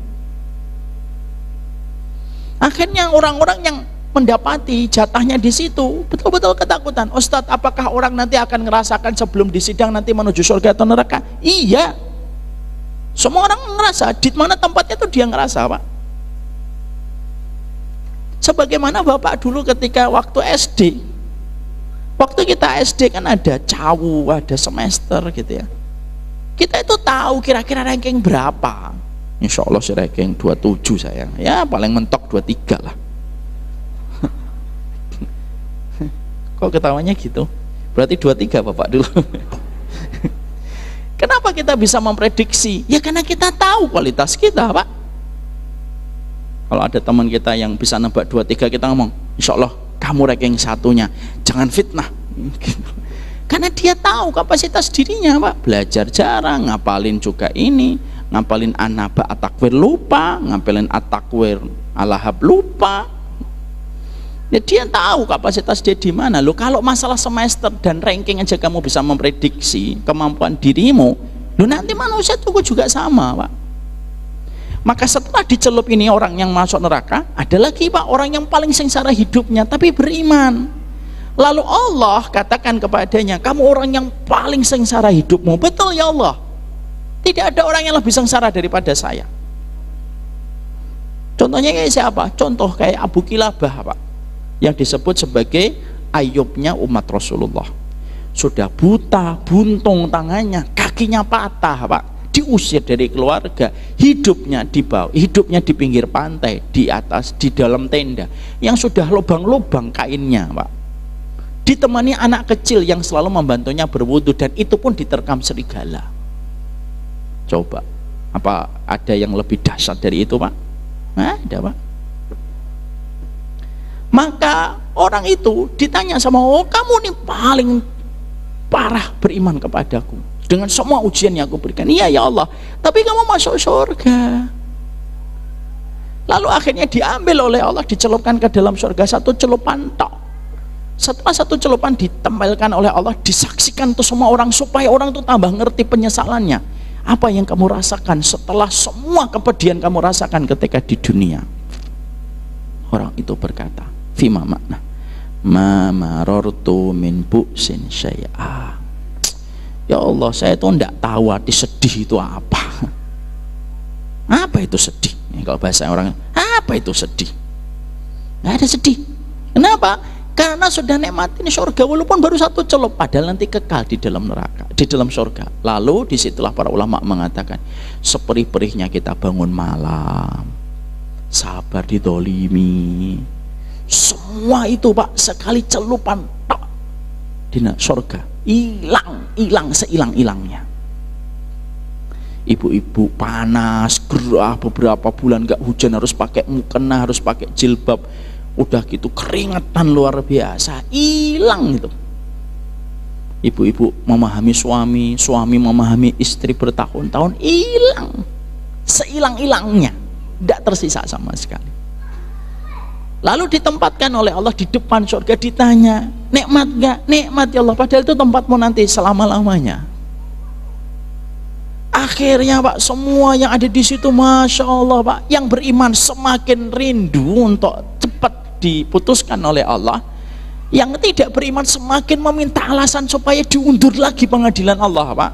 Akhirnya orang-orang yang mendapati jatahnya di situ betul-betul ketakutan. Ustadz, apakah orang nanti akan ngerasakan sebelum di sidang nanti menuju surga atau neraka? Iya. Semua orang ngerasa, di mana tempatnya itu dia ngerasa Pak. Sebagaimana Bapak dulu ketika waktu SD. Waktu kita SD kan ada cawu, ada semester gitu ya. Kita itu tahu kira-kira ranking berapa. Insya Allah sih ranking 27 saya. Ya paling mentok 23 lah. Kok ketawanya gitu? Berarti 23 Bapak dulu. Kenapa kita bisa memprediksi? Ya karena kita tahu kualitas kita Pak. Kalau ada teman kita yang bisa nebak 23, kita ngomong, insya Allah kamu ranking satunya, jangan fitnah. Karena dia tahu kapasitas dirinya Pak. Belajar jarang, ngapalin juga ini, ngapalin An-Naba At-Takwir lupa, ngapalin At-Takwir Al-Lahab lupa. Ya, dia tahu kapasitas dia di mana. Loh, kalau masalah semester dan ranking aja kamu bisa memprediksi kemampuan dirimu, loh nanti manusia itu juga sama Pak. Maka setelah dicelup ini orang yang masuk neraka, ada lagi Pak orang yang paling sengsara hidupnya tapi beriman. Lalu Allah katakan kepadanya, kamu orang yang paling sengsara hidupmu. Betul ya Allah, tidak ada orang yang lebih sengsara daripada saya. Contohnya kayak siapa? Contoh kayak Abu Kilabah Pak, yang disebut sebagai Ayubnya umat Rasulullah. Sudah buta, buntung tangannya, kakinya patah Pak, diusir dari keluarga, hidupnya di bawah, hidupnya di pinggir pantai, di atas, di dalam tenda yang sudah lubang-lubang kainnya Pak, ditemani anak kecil yang selalu membantunya berwudu, dan itu pun diterkam serigala. Coba, apa ada yang lebih dahsyat dari itu Pak? Nah, ada Pak. Maka orang itu ditanya sama Allah, kamu nih paling parah beriman kepadaku dengan semua ujian yang aku berikan. Iya ya Allah, tapi kamu masuk surga. Lalu akhirnya diambil oleh Allah, dicelupkan ke dalam surga satu celupan tok. Setelah satu celupan ditempelkan oleh Allah, disaksikan tuh semua orang supaya orang tuh tambah ngerti penyesalannya. Apa yang kamu rasakan setelah semua kepedihan kamu rasakan ketika di dunia? Orang itu berkata, fima makna ma marortu min bu'sin syai'a. Ya Allah, saya tuh enggak tahu arti sedih itu apa. Apa itu sedih? Kalau bahasa orang, apa itu sedih? Nggak ada sedih. Kenapa? Karena sudah nikmatin surga walaupun baru satu celup, padahal nanti kekal di dalam neraka, di dalam surga. Lalu disitulah para ulama mengatakan, seperih-perihnya kita bangun malam, sabar didolimi, semua itu Pak sekali celupan tok di surga, hilang seilang-hilangnya. Ibu-ibu panas gerah beberapa bulan gak hujan, harus pakai mukena, harus pakai jilbab, udah gitu keringetan luar biasa, hilang itu. Ibu-ibu memahami suami, suami memahami istri bertahun-tahun, hilang seilang-hilangnya, tidak tersisa sama sekali. Lalu ditempatkan oleh Allah di depan surga, ditanya, nikmat gak? Nikmat ya Allah, padahal itu tempatmu nanti selama-lamanya. Akhirnya Pak, semua yang ada di situ, masya Allah Pak, yang beriman semakin rindu untuk cepat diputuskan oleh Allah. Yang tidak beriman semakin meminta alasan supaya diundur lagi pengadilan Allah, Pak.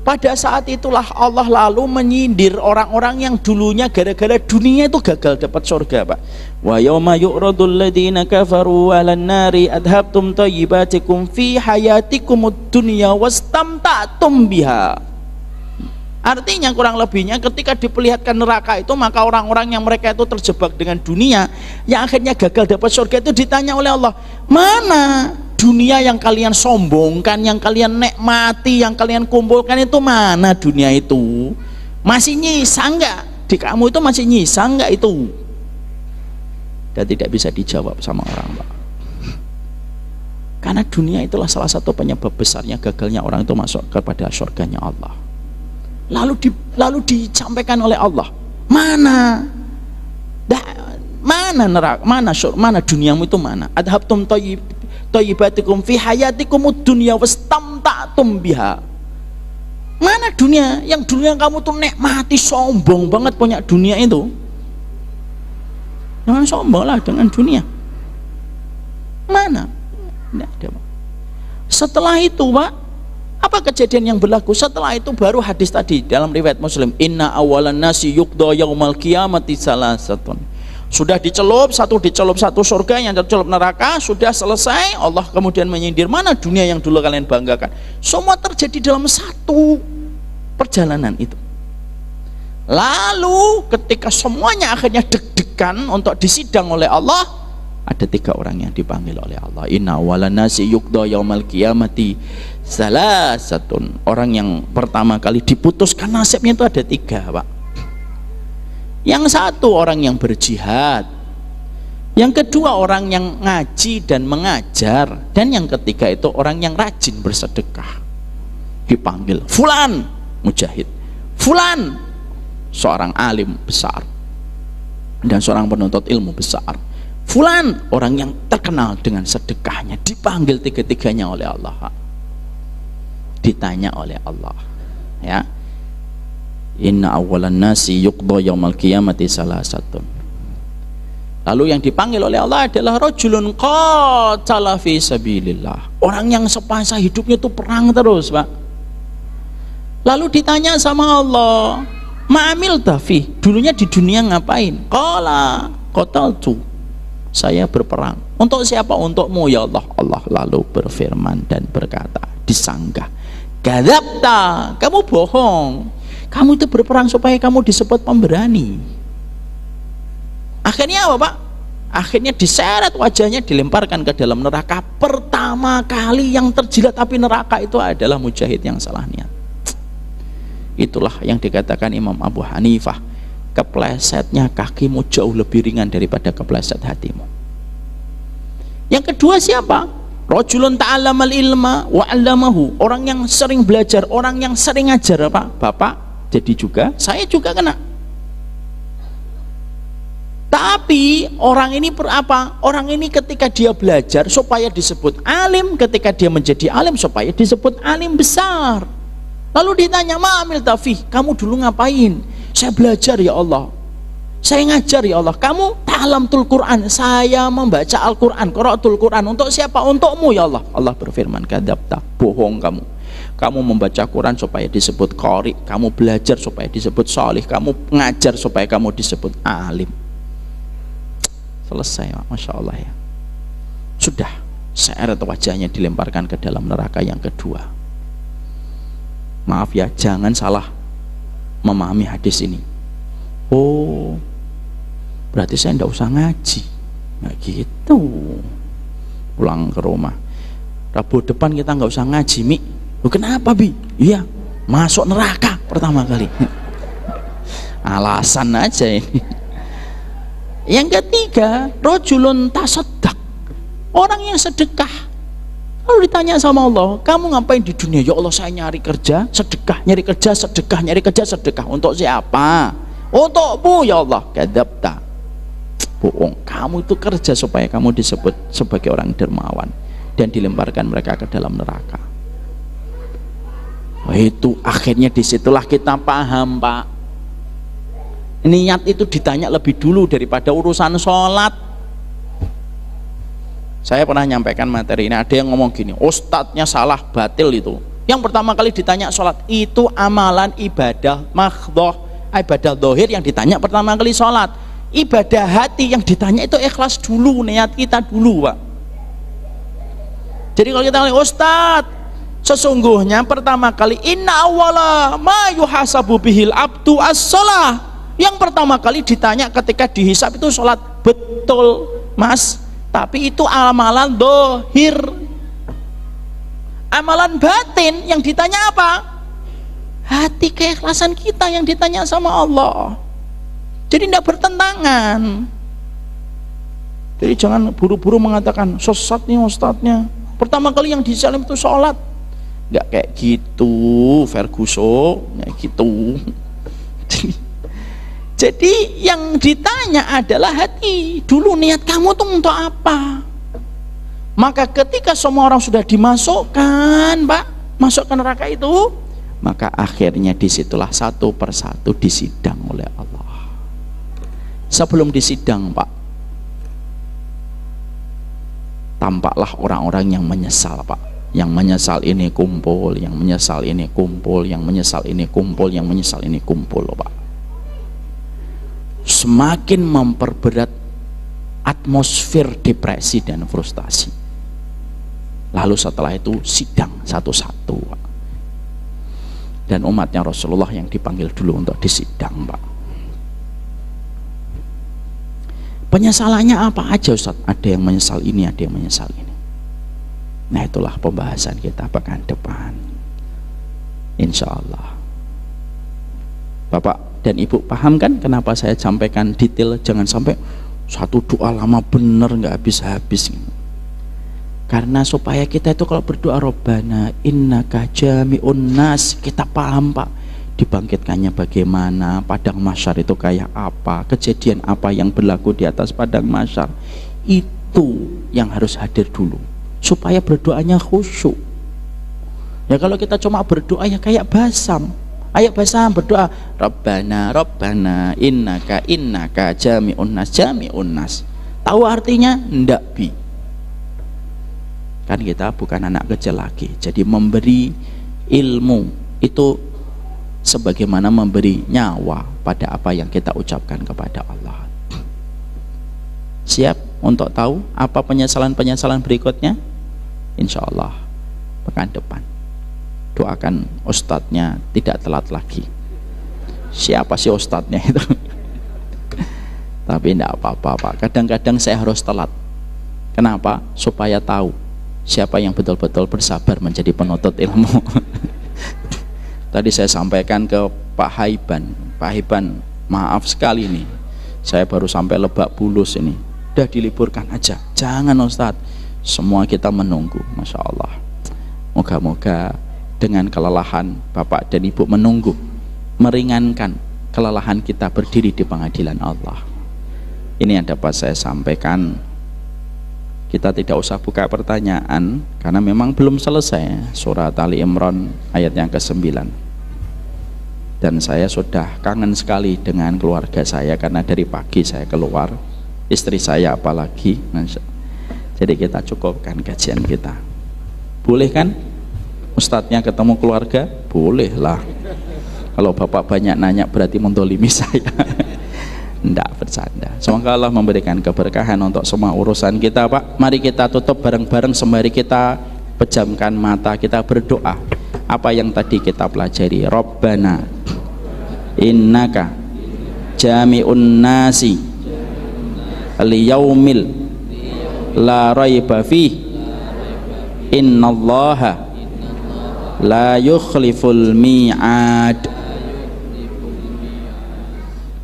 Pada saat itulah Allah lalu menyindir orang-orang yang dulunya gara-gara dunia itu gagal dapat surga, Pak. Wa yauma yu'radul ladzina kafaru 'alan nari adhabtum thayyibatikum fi hayatikumud dunya wastamta'tum biha. Artinya kurang lebihnya ketika diperlihatkan neraka itu, maka orang-orang yang mereka itu terjebak dengan dunia yang akhirnya gagal dapat surga itu ditanya oleh Allah, mana dunia yang kalian sombongkan, yang kalian nikmati, yang kalian kumpulkan itu, mana dunia itu? Masih nyisa enggak? Di kamu itu masih nyisa enggak itu? Dan tidak bisa dijawab sama orang, Pak. Karena dunia itulah salah satu penyebab besarnya gagalnya orang itu masuk kepada surganya Allah. Lalu disampaikan oleh Allah, mana neraka, mana duniamu itu mana? Adhabtum thayyibatikum fi hayatikumud dunya wastamta'tum biha. Mana dunia yang kamu tuh nikmati, sombong banget punya dunia itu. Jangan sombonglah dengan dunia. Mana? Tidak ada, Pak. Setelah itu, Pak, apa kejadian yang berlaku? Setelah itu baru hadis tadi dalam riwayat Muslim, inna awalan nasi yuqda yaumal qiyamati salasatun. Sudah dicelup satu surga, yang dicelup neraka, sudah selesai. Allah kemudian menyindir, mana dunia yang dulu kalian banggakan? Semua terjadi dalam satu perjalanan itu. Lalu ketika semuanya akhirnya deg-degan untuk disidang oleh Allah, ada 3 orang yang dipanggil oleh Allah. Inna awalan nasi yuqda yaumal qiyamati salasatun. Orang yang pertama kali diputuskan nasibnya itu ada 3, Pak. Yang satu orang yang berjihad, yang kedua orang yang ngaji dan mengajar, dan yang ketiga itu orang yang rajin bersedekah. Dipanggil, fulan mujahid, fulan seorang alim besar dan seorang penuntut ilmu besar, fulan orang yang terkenal dengan sedekahnya. Dipanggil 3-tiganya oleh Allah, ditanya oleh Allah, ya, inna awalan nasi yuqda yaumal qiyamati salasatun. Lalu yang dipanggil oleh Allah adalah rajulun qatala fi sabilillah, orang yang semasa hidupnya itu perang terus, Pak. Lalu ditanya sama Allah, ma'amil tafi, dulunya di dunia ngapain? Qala qataltu, saya berperang. Untuk siapa? Untukmu ya Allah. Allah lalu berfirman dan berkata, disanggah, kadzabta, kamu bohong. Kamu itu berperang supaya kamu disebut pemberani. Akhirnya apa, Pak? Akhirnya diseret wajahnya, dilemparkan ke dalam neraka. Pertama kali yang terjilat api neraka itu adalah mujahid yang salah niat. Itulah yang dikatakan Imam Abu Hanifah, keplesetnya kakimu jauh lebih ringan daripada kepleset hatimu. Yang kedua siapa? Rajulun ta'allamal ilma wa 'allamahu, orang yang sering belajar, orang yang sering ngajar, Pak. Bapak jadi juga, saya juga kena. Tapi orang ini apa? Orang ini ketika dia belajar supaya disebut alim, ketika dia menjadi alim supaya disebut alim besar. Lalu ditanya, ma'amil tafih, kamu dulu ngapain? Saya belajar ya Allah, saya ngajar ya Allah. Kamu ta'alamtul Quran, saya membaca Al-Quran, qara'atul Quran. Untuk siapa? Untukmu ya Allah. Allah berfirman, kadzabta, bohong kamu. Kamu membaca Quran supaya disebut qari, kamu belajar supaya disebut salih, kamu ngajar supaya kamu disebut alim. Selesai, Masya Allah ya. Sudah, seret wajahnya, dilemparkan ke dalam neraka yang kedua. Maaf ya, jangan salah memahami hadis ini. Oh, berarti saya tidak usah ngaji. Nggak gitu. Pulang ke rumah, Rabu depan kita nggak usah ngaji, Mi. Loh, kenapa, Bi? Iya, masuk neraka pertama kali. Alasan aja ini. Yang ketiga, rajulun tasaddaq, orang yang sedekah. Lalu ditanya sama Allah, kamu ngapain di dunia? Ya Allah, saya nyari kerja, sedekah, nyari kerja, sedekah, nyari kerja, sedekah. Untuk siapa? Untukmu ya Allah. Kadzabta, bohong. Kamu itu kerja supaya kamu disebut sebagai orang dermawan, dan dilemparkan mereka ke dalam neraka. Wah, itu akhirnya disitulah kita paham, Pak. Niat itu ditanya lebih dulu daripada urusan sholat. Saya pernah nyampaikan materi ini, ada yang ngomong gini, ustadznya salah, batil itu. Yang pertama kali ditanya sholat, itu amalan ibadah mahdhah, ibadah dohir yang ditanya pertama kali sholat. Ibadah hati yang ditanya itu ikhlas dulu, niat kita dulu, Pak. Jadi kalau kita ngomong, ustadz, sesungguhnya pertama kali inna awwala ma yuhasabu bihil abdu as-shalah. Yang pertama kali ditanya ketika dihisab itu sholat. Betul, Mas. Tapi itu amalan dohir. Amalan batin yang ditanya apa? Hati keikhlasan kita yang ditanya sama Allah. Jadi tidak bertentangan. Jadi jangan buru-buru mengatakan sesat nih ustadznya. Pertama kali yang disalim itu sholat. Nggak kayak gitu, Ferguson, kayak gitu. Jadi yang ditanya adalah hati. Dulu niat kamu tuh untuk apa? Maka ketika semua orang sudah dimasukkan, Pak, masuk ke neraka itu, maka akhirnya disitulah satu persatu disidang oleh Allah. Sebelum disidang, Pak, tampaklah orang-orang yang menyesal, Pak. Yang menyesal ini kumpul, yang menyesal ini kumpul, yang menyesal ini kumpul, yang menyesal ini kumpul, Pak. Semakin memperberat atmosfer depresi dan frustasi. Lalu setelah itu sidang satu-satu, Pak. Dan umatnya Rasulullah yang dipanggil dulu untuk disidang, Pak. Penyesalannya apa aja, Ustaz? Ada yang menyesal ini, ada yang menyesal ini. Nah, itulah pembahasan kita pekan depan, insya Allah. Bapak dan Ibu paham kan kenapa saya sampaikan detail? Jangan sampai satu doa lama bener nggak habis-habis. Karena supaya kita itu kalau berdoa Rabbana innaka jami'un nas, kita paham, Pak, dibangkitkannya bagaimana, padang mahsyar itu kayak apa, kejadian apa yang berlaku di atas padang mahsyar, itu yang harus hadir dulu supaya berdoanya khusyuk. Ya kalau kita cuma berdoa ya kayak basam. Ayo basam berdoa Rabbana Rabbana innaka jami'un nas. Tahu artinya? Ndak, Bi. Kan kita bukan anak kecil lagi. Jadi memberi ilmu itu sebagaimana memberi nyawa pada apa yang kita ucapkan kepada Allah. Siap untuk tahu apa penyesalan-penyesalan berikutnya? Insya Allah pekan depan. Doakan ustadznya tidak telat lagi. Siapa sih ustadznya itu? Tapi tidak apa-apa, Pak. Kadang-kadang saya harus telat. Kenapa? Supaya tahu siapa yang betul-betul bersabar menjadi penuntut ilmu. Tadi saya sampaikan ke Pak Haiban. Pak Haiban, maaf sekali nih, saya baru sampai Lebak Bulus ini. Udah diliburkan aja. Jangan, Ustadz. Semua kita menunggu. Masya Allah. Moga-moga dengan kelelahan Bapak dan Ibu menunggu, meringankan kelelahan kita berdiri di pengadilan Allah. Ini yang dapat saya sampaikan. Kita tidak usah buka pertanyaan karena memang belum selesai surat Ali Imran ayat yang ke-9. Dan saya sudah kangen sekali dengan keluarga saya karena dari pagi saya keluar, istri saya apalagi. Jadi kita cukupkan kajian kita. Boleh kan ustadznya ketemu keluarga? Boleh lah. Kalau Bapak banyak nanya berarti mendolimi saya. Tidak, bercanda. Semoga Allah memberikan keberkahan untuk semua urusan kita, Pak. Mari kita tutup bareng-bareng sembari kita pejamkan mata, kita berdoa. Apa yang tadi kita pelajari? Rabbana innaka jami'un nasi liyaumil la raiba fih innallaha la yukhliful mi'ad.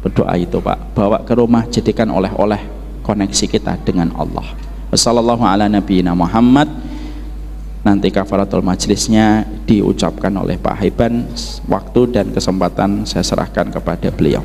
Berdoa itu, Pak, bawa ke rumah, jadikan oleh-oleh koneksi kita dengan Allah. Wassallallahu ala nabiyina Muhammad. Nanti kafaratul majlisnya diucapkan oleh Pak Haiban. Waktu dan kesempatan saya serahkan kepada beliau.